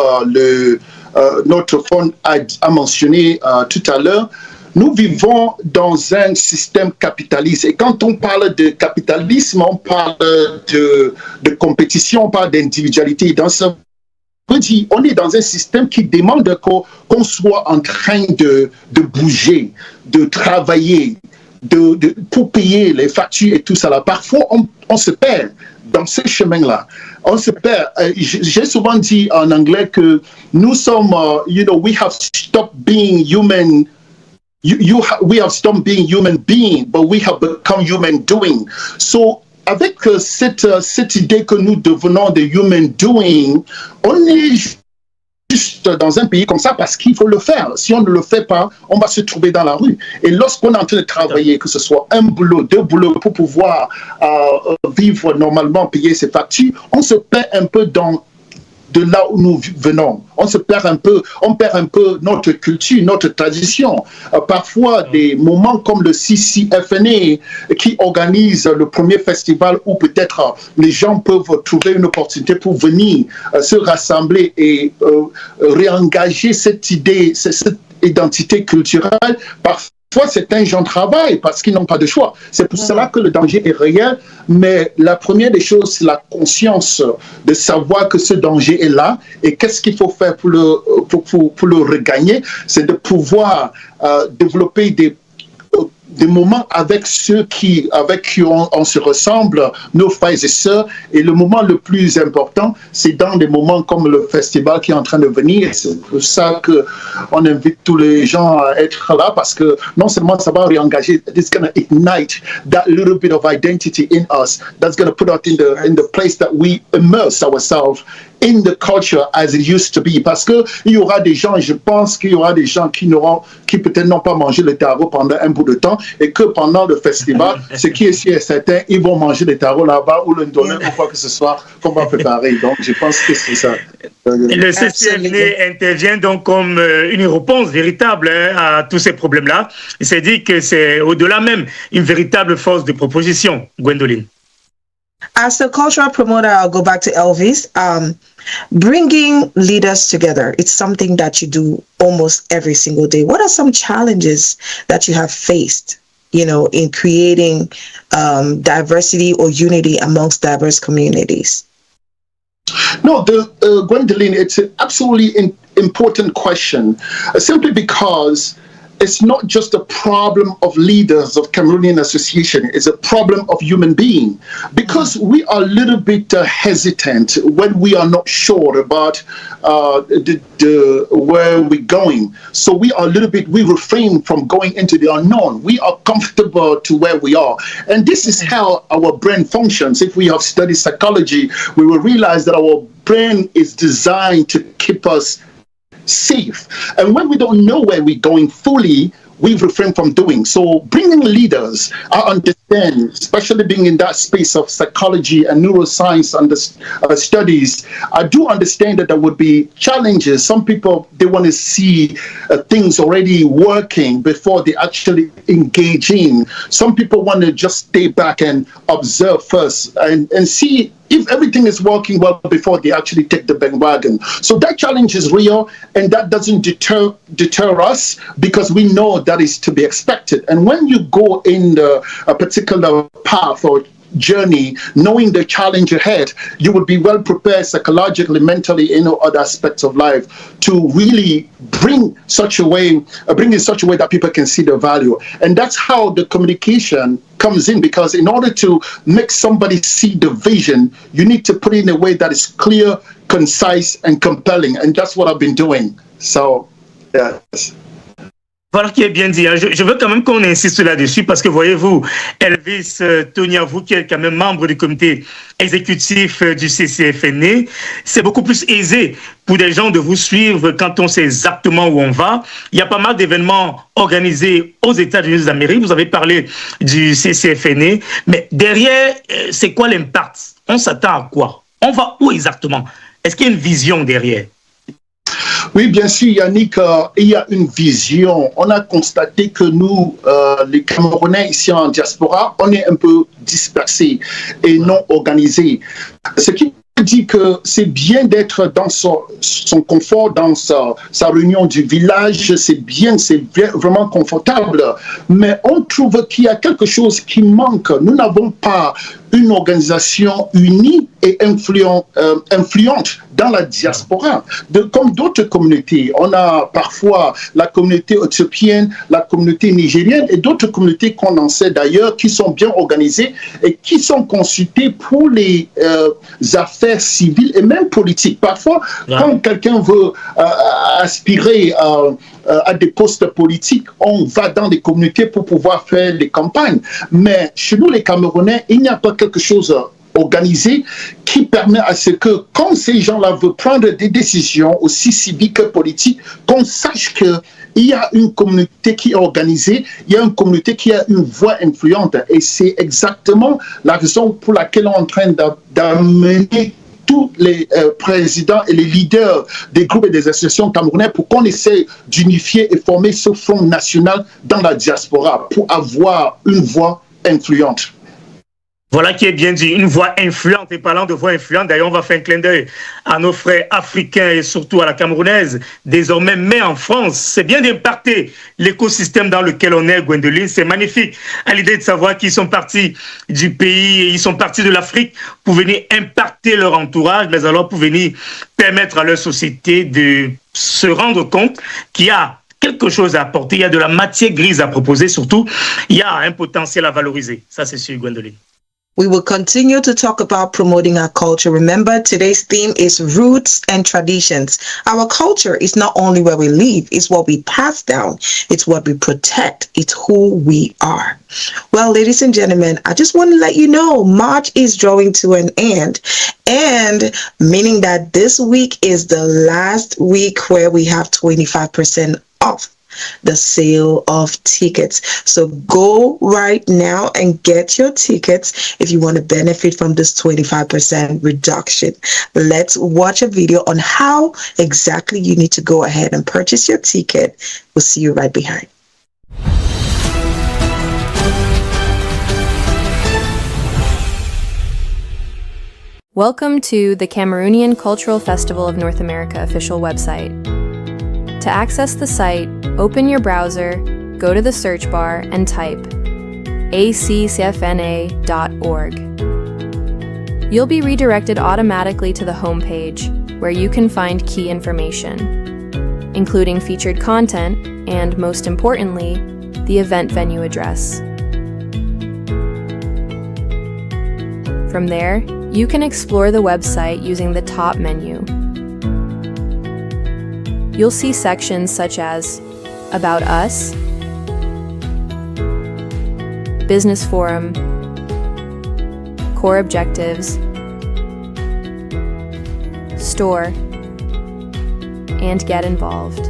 [SPEAKER 11] notre fond a mentionné tout à l'heure. Nous vivons dans un système capitaliste. Et quand on parle de capitalisme, on parle de compétition, on parle d'individualité. Dans ce on est dans un système qui demande qu'on soit en train de bouger, de travailler, pour payer les factures et tout ça. Là. Parfois, on se perd dans ce chemin-là. On se perd. J'ai souvent dit en anglais que nous sommes, we have stopped being human. We have stopped being human being, but we have become human doing. So, avec cette idée que nous devenons des human doing, on est juste dans un pays comme ça parce qu'il faut le faire. Si on ne le fait pas, on va se trouver dans la rue. Et lorsqu'on est en train de travailler, que ce soit un boulot, deux boulots pour pouvoir vivre normalement, payer ses factures, on se perd un peu de là où nous venons. On perd un peu notre culture, notre tradition. Parfois, des moments comme le Ccfna qui organise le premier festival où peut-être les gens peuvent trouver une opportunité pour venir se rassembler et réengager cette idée, cette identité culturelle. Parfois, c'est un genre de travail parce qu'ils n'ont pas de choix. C'est pour cela que le danger est réel. Mais la première des choses, c'est la conscience de savoir que ce danger est là et qu'est-ce qu'il faut faire pour le regagner. C'est de pouvoir développer des moments avec ceux avec qui on se ressemble, nos frères et sœurs. Et le moment le plus important, c'est dans des moments comme le festival qui est en train de venir. C'est pour ça qu'on invite tous les gens à être là parce que non seulement ça va réengager, it's going to ignite that little bit of identity in us. That's going to put us in the place that we immerse ourselves in the culture as it used to be. Parce que il y aura des gens, je pense qu'il y aura des gens qui peut-être n'ont pas mangé le taro pendant un bout de temps et que pendant le festival, ce qui est sûr et certain, ils vont manger le taro là-bas ou le ndolé ou quoi que ce soit qu'on va préparer. Donc, je pense que c'est ça.
[SPEAKER 2] Le Ccfna intervient donc comme une réponse véritable à tous ces problèmes-là. Il s'est dit que c'est au-delà même une véritable force de proposition, Gwendoline.
[SPEAKER 1] As a cultural promoter, I'll go back to Elvis. Bringing leaders together, it's something that you do almost every single day. What are some challenges that you have faced, in creating diversity or unity amongst diverse communities?
[SPEAKER 11] No, Gwendolyn, it's an absolutely important question, simply because it's not just a problem of leaders of Cameroonian Association, it's a problem of human being. Because we are a little bit hesitant when we are not sure about where we're going. So we refrain from going into the unknown. We are comfortable to where we are. And this is how our brain functions. If we have studied psychology, we will realize that our brain is designed to keep us safe. And when we don't know where we're going fully, we refrain from doing. So bringing leaders, I understand, especially being in that space of psychology and neuroscience and studies, I do understand that there would be challenges. Some people, they want to see things already working before they actually engage in. Some people want to just stay back and observe first and see if everything is working well before they actually take the bandwagon. So that challenge is real, and that doesn't deter us because we know that is to be expected. And when you go in a particular path or journey, knowing the challenge ahead, you would be well prepared psychologically, mentally, in other aspects of life to really bring in such a way that people can see the value. And that's how the communication comes in, because in order to make somebody see the vision, you need to put it in a way that is clear, concise, and compelling. And that's what I've been doing. So, yes.
[SPEAKER 2] Voilà qui est bien dit. Je veux quand même qu'on insiste là-dessus parce que voyez-vous, Elvis Tonia, vous qui êtes quand même membre du comité exécutif du Ccfna, c'est beaucoup plus aisé pour des gens de vous suivre quand on sait exactement où on va. Il y a pas mal d'événements organisés aux États-Unis d'Amérique. Vous avez parlé du Ccfna, mais derrière, c'est quoi l'impact? On s'attend à quoi? On va où exactement? Est-ce qu'il y a une vision derrière?
[SPEAKER 11] Oui, bien sûr, Yannick, il y a une vision. On a constaté que nous, les Camerounais ici en diaspora, on est un peu dispersés et non organisés. Ce qui dit que c'est bien d'être dans son confort, dans sa réunion du village, c'est bien, vraiment confortable, mais on trouve qu'il y a quelque chose qui manque. Nous n'avons pas une organisation unie et influente dans la diaspora. Comme d'autres communautés, on a parfois la communauté éthiopienne, la communauté nigérienne et d'autres communautés condensées d'ailleurs qui sont bien organisées et qui sont consultées pour les affaires civiles et même politiques. Parfois, quand quelqu'un veut aspirer à des postes politiques, on va dans les communautés pour pouvoir faire des campagnes. Mais chez nous, les Camerounais, il n'y a pas quelque chose organisé qui permet à ce que, quand ces gens-là veulent prendre des décisions aussi civiques que politiques, qu'on sache qu'il y a une communauté qui est organisée, il y a une communauté qui a une voix influente. Et c'est exactement la raison pour laquelle on est en train d'amener tous les présidents et les leaders des groupes et des associations camerounais pour qu'on essaie d'unifier et former ce front national dans la diaspora pour avoir une voix influente.
[SPEAKER 2] Voilà qui est bien dit, une voix influente. Et parlant de voix influente, d'ailleurs, on va faire un clin d'œil à nos frères africains et surtout à la camerounaise, désormais, mais en France. C'est bien d'impacter l'écosystème dans lequel on est, Gwendoline. C'est magnifique à l'idée de savoir qu'ils sont partis du pays et ils sont partis de l'Afrique pour venir impacter leur entourage, mais alors pour venir permettre à leur société de se rendre compte qu'il y a quelque chose à apporter, il y a de la matière grise à proposer, surtout, il y a un potentiel à valoriser. Ça, c'est sûr, Gwendoline.
[SPEAKER 1] We will continue to talk about promoting our culture. Remember, today's theme is roots and traditions. Our culture is not only where we live, it's what we pass down, it's what we protect, it's who we are. Well, ladies and gentlemen, I just want to let you know March is drawing to an end, and meaning that this week is the last week where we have 25% off the sale of tickets. So go right now and get your tickets if you want to benefit from this 25% reduction. Let's watch a video on how exactly you need to go ahead and purchase your ticket. We'll see you right behind.
[SPEAKER 12] Welcome to the Cameroonian Cultural Festival of North America official website. To access the site, open your browser, go to the search bar, and type Ccfna.org. You'll be redirected automatically to the homepage, where you can find key information, including featured content and, most importantly, the event venue address. From there, you can explore the website using the top menu. You'll see sections such as About Us, Business Forum, Core Objectives, Store, and Get Involved.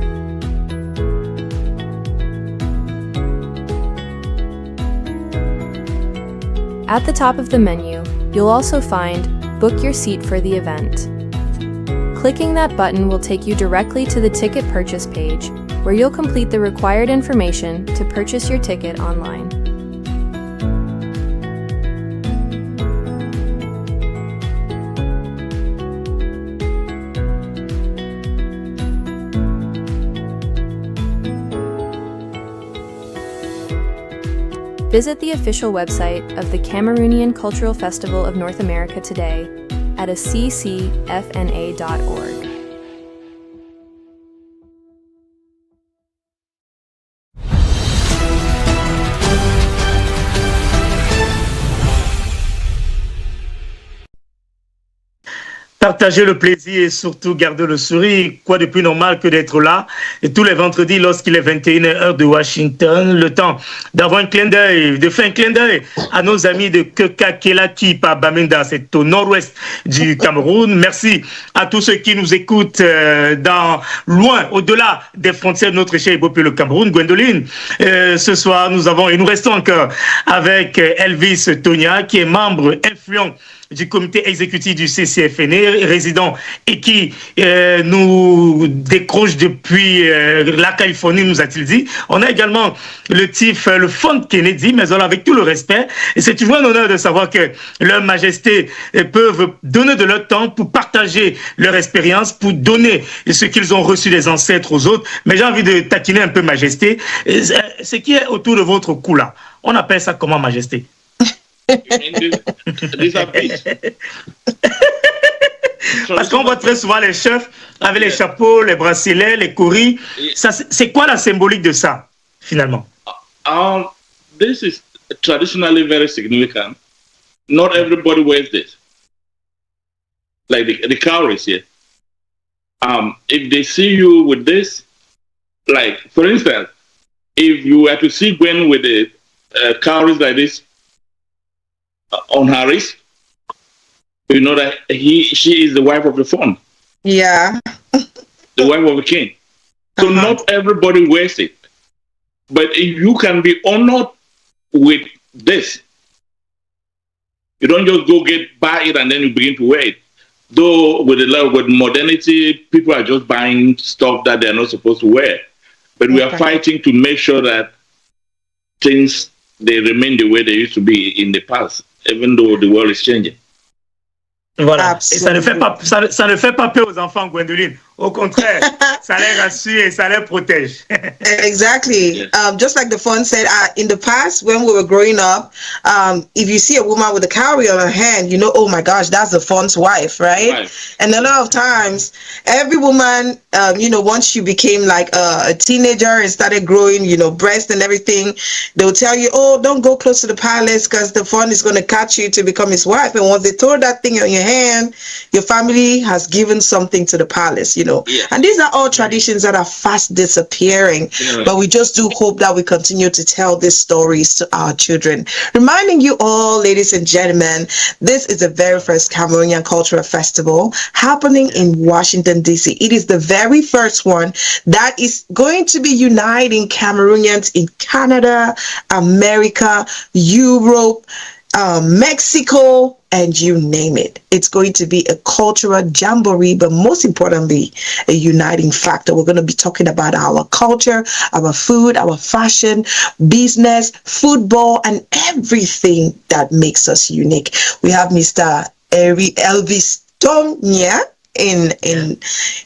[SPEAKER 12] At the top of the menu, you'll also find Book Your Seat for the event. Clicking that button will take you directly to the ticket purchase page, where you'll complete the required information to purchase your ticket online. Visit the official website of the Cameroonian Cultural Festival of North America today at ccfna.org.
[SPEAKER 2] Partager le plaisir et surtout garder le sourire. Quoi de plus normal que d'être là et tous les vendredis lorsqu'il est 21h heure de Washington, le temps d'avoir un clin d'œil, de faire un clin d'œil à nos amis de Kekakelaki par Bamenda, c'est au nord-ouest du Cameroun. Merci à tous ceux qui nous écoutent loin, au-delà des frontières de notre cher et beau pays le Cameroun. Gwendoline, ce soir nous restons encore avec Elvis Tonia qui est membre influent du comité exécutif du Ccfna, résident et qui nous décroche depuis la Californie, nous a-t-il dit. On a également le TIF, le Fond Kennedy, mais voilà, avec tout le respect. Et c'est toujours un honneur de savoir que Leur Majesté peuvent donner de leur temps pour partager leur expérience, pour donner ce qu'ils ont reçu des ancêtres aux autres. Mais j'ai envie de taquiner un peu Majesté. Ce qui est autour de votre cou là, on appelle ça comment, Majesté? Parce qu'on voit très souvent les chefs avec les chapeaux, les bracelets, les coris. C'est quoi la symbolique de ça, finalement?
[SPEAKER 4] This is traditionally very significant. Not everybody wears this. Like the cowries here. If they see you with this, like, for instance, if you were to see Gwen with the cowries like this on her wrist, you know that she is the wife of the fawn.
[SPEAKER 1] Yeah.
[SPEAKER 4] The wife of the king. So not everybody wears it. But if you can be honored with this, you don't just go buy it and then you begin to wear it. Though with modernity, people are just buying stuff that they're not supposed to wear. But we are fighting to make sure that things, they remain the way they used to be in the past, even though the world is changing.
[SPEAKER 2] Voilà. Absolument. Et ça ne fait pas peur aux enfants, Gwendoline. Au contraire, ça les rassure et ça les protège.
[SPEAKER 1] Exactly. Just like the fun said, in the past, when we were growing up, if you see a woman with a cowrie on her hand, you know, oh my gosh, that's the fun's wife, right? And a lot of times, every woman, you know, once you became like a teenager and started growing, you know, breast and everything, they'll tell you, oh, don't go close to the palace because the fun is going to catch you to become his wife. And once they throw that thing on your hand, your family has given something to the palace, you know. And these are all traditions that are fast disappearing, but we just do hope that we continue to tell these stories to our children. Reminding you all, ladies and gentlemen, this is the very first Cameroonian Cultural Festival happening in Washington, D.C. It is the very first one that is going to be uniting Cameroonians in Canada, America, Europe, Mexico, and you name it. It's going to be a cultural jamboree, but most importantly, a uniting factor. We're going to be talking about our culture, our food, our fashion, business, football, and everything that makes us unique. We have Mr. Elvis Tonya in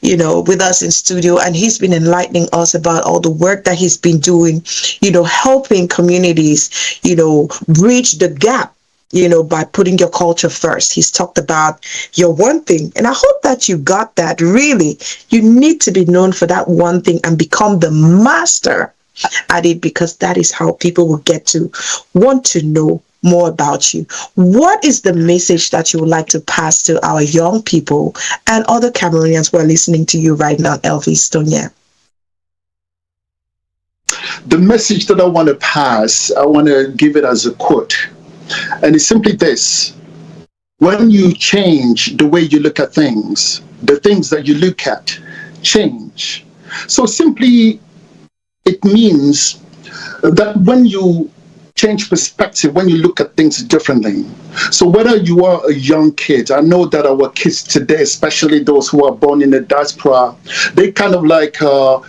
[SPEAKER 1] you know, with us in studio, and he's been enlightening us about all the work that he's been doing, you know, helping communities, you know, bridge the gap, you know, by putting your culture first. He's talked about your one thing, and I hope that you got that. Really, you need to be known for that one thing and become the master at it, because that is how people will get to want to know more about you. What is the message that you would like to pass to our young people and other Cameroonians who are listening to you right now, Elvis Tonya?
[SPEAKER 11] The message that I want to pass, I want to give it as a quote. And it's simply this: when you change the way you look at things, the things that you look at change. So simply, it means that when you change perspective, when you look at things differently. So whether you are a young kid, I know that our kids today, especially those who are born in the diaspora, they kind of like a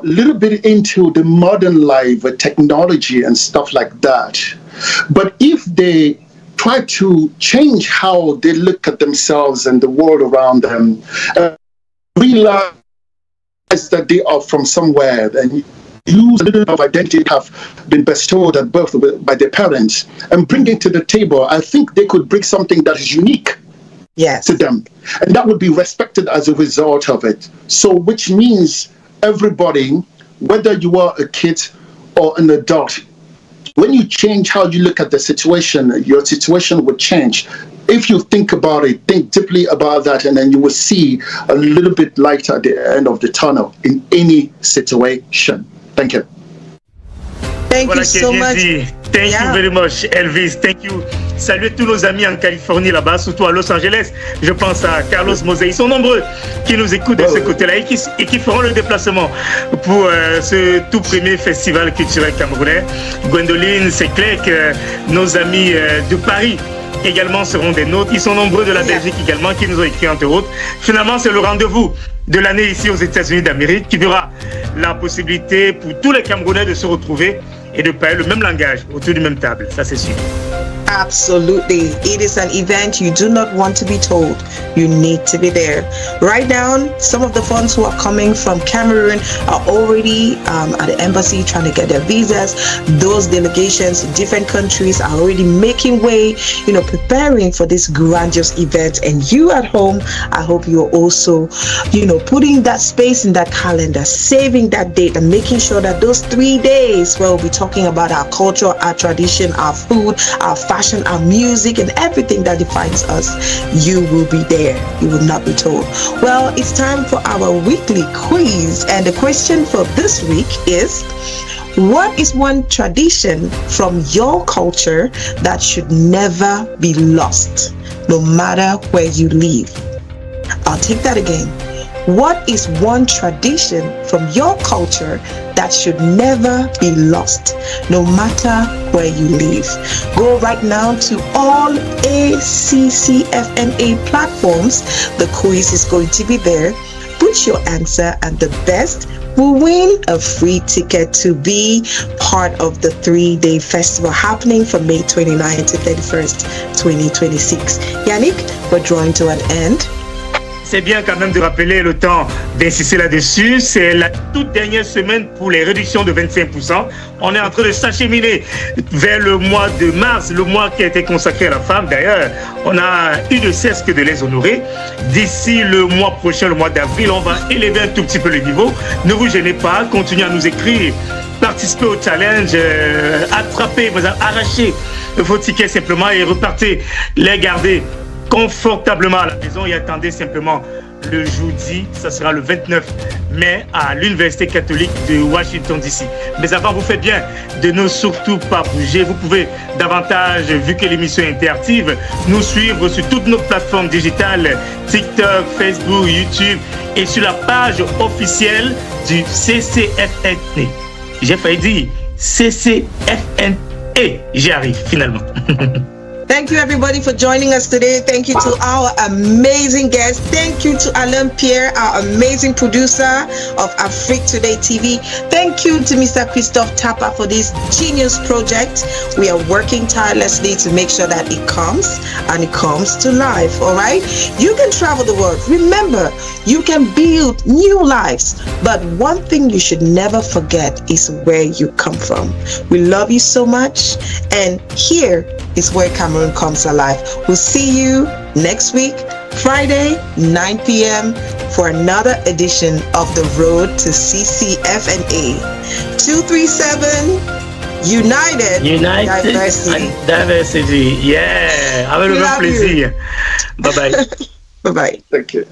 [SPEAKER 11] little bit into the modern life, technology and stuff like that. But if they try to change how they look at themselves and the world around them, realize that they are from somewhere, and use a little bit of identity have been bestowed at birth by their parents, and bring it to the table, I think they could bring something that is unique to them. And that would be respected as a result of it. So which means everybody, whether you are a kid or an adult, when you change how you look at the situation, your situation will change. If you think about it, think deeply about that, and then you will see a little bit light at the end of the tunnel in any situation. Thank you.
[SPEAKER 1] Thank you so much.
[SPEAKER 2] Thank you very much, Elvis. Thank you. Salut tous nos amis en Californie là-bas, surtout à Los Angeles. Je pense à Carlos Mosé. Ils sont nombreux qui nous écoutent de ce côté-là et qui feront le déplacement pour ce tout premier festival culturel camerounais. Gwendoline, c'est clair que nos amis de Paris également seront des nôtres. Ils sont nombreux de la Belgique également qui nous ont écrit entre autres. Finalement, c'est le rendez-vous de l'année ici aux États-Unis d'Amérique qui verra la possibilité pour tous les Camerounais de se retrouver et de parler le même langage autour d'une même table. Ça, c'est sûr.
[SPEAKER 1] Absolutely. It is an event you do not want to be told. You need to be there. Right now, some of the funds who are coming from Cameroon are already at the embassy trying to get their visas. Those delegations in different countries are already making way, preparing for this grandiose event. And you at home, I hope you're also, putting that space in that calendar, saving that date and making sure that those 3 days where we'll be talking about our culture, our tradition, our food, our fashion, our music, and everything that defines us, you will be there. You will not be told. Well, it's time for our weekly quiz, and the question for this week is, what is one tradition from your culture that should never be lost, no matter where you live? I'll take that again. What is one tradition from your culture that should never be lost, no matter where you live? Go right now to all Ccfna platforms. The quiz is going to be there. Put your answer, and the best will win a free ticket to be part of the 3-day festival happening from May 29 to 31st, 2026. Yannick, we're drawing to an end.
[SPEAKER 2] C'est bien quand même de rappeler le temps d'insister là-dessus. C'est la toute dernière semaine pour les réductions de 25%. On est en train de s'acheminer vers le mois de mars, le mois qui a été consacré à la femme. D'ailleurs, on a eu de cesse que de les honorer. D'ici le mois prochain, le mois d'avril, on va élever un tout petit peu le niveau. Ne vous gênez pas, continuez à nous écrire. Participez au challenge, attrapez, arrachez vos tickets simplement et repartez les garder confortablement à la maison et attendez simplement le jeudi, ça sera le 29 mai à l'Université catholique de Washington DC. Mais avant, vous faites bien de ne surtout pas bouger. Vous pouvez davantage, vu que l'émission est interactive, nous suivre sur toutes nos plateformes digitales, TikTok, Facebook, YouTube et sur la page officielle du Ccfna. J'ai failli dire Ccfna. J'y arrive finalement.
[SPEAKER 1] Thank you everybody for joining us today. Thank you to our amazing guests. Thank you to Alain Pierre, our amazing producer of Afrique Today TV. Thank you to Mr. Christophe Tapa for this genius project. We are working tirelessly to make sure that it comes to life, all right? You can travel the world. Remember, you can build new lives. But one thing you should never forget is where you come from. We love you so much. And here is where Cameroon comes alive. We'll see you next week, Friday, 9 p.m. for another edition of The Road to Ccfna. 237 United
[SPEAKER 2] Diversity. Yeah, avec le même plaisir. Bye bye.
[SPEAKER 1] Bye bye.
[SPEAKER 11] Thank you.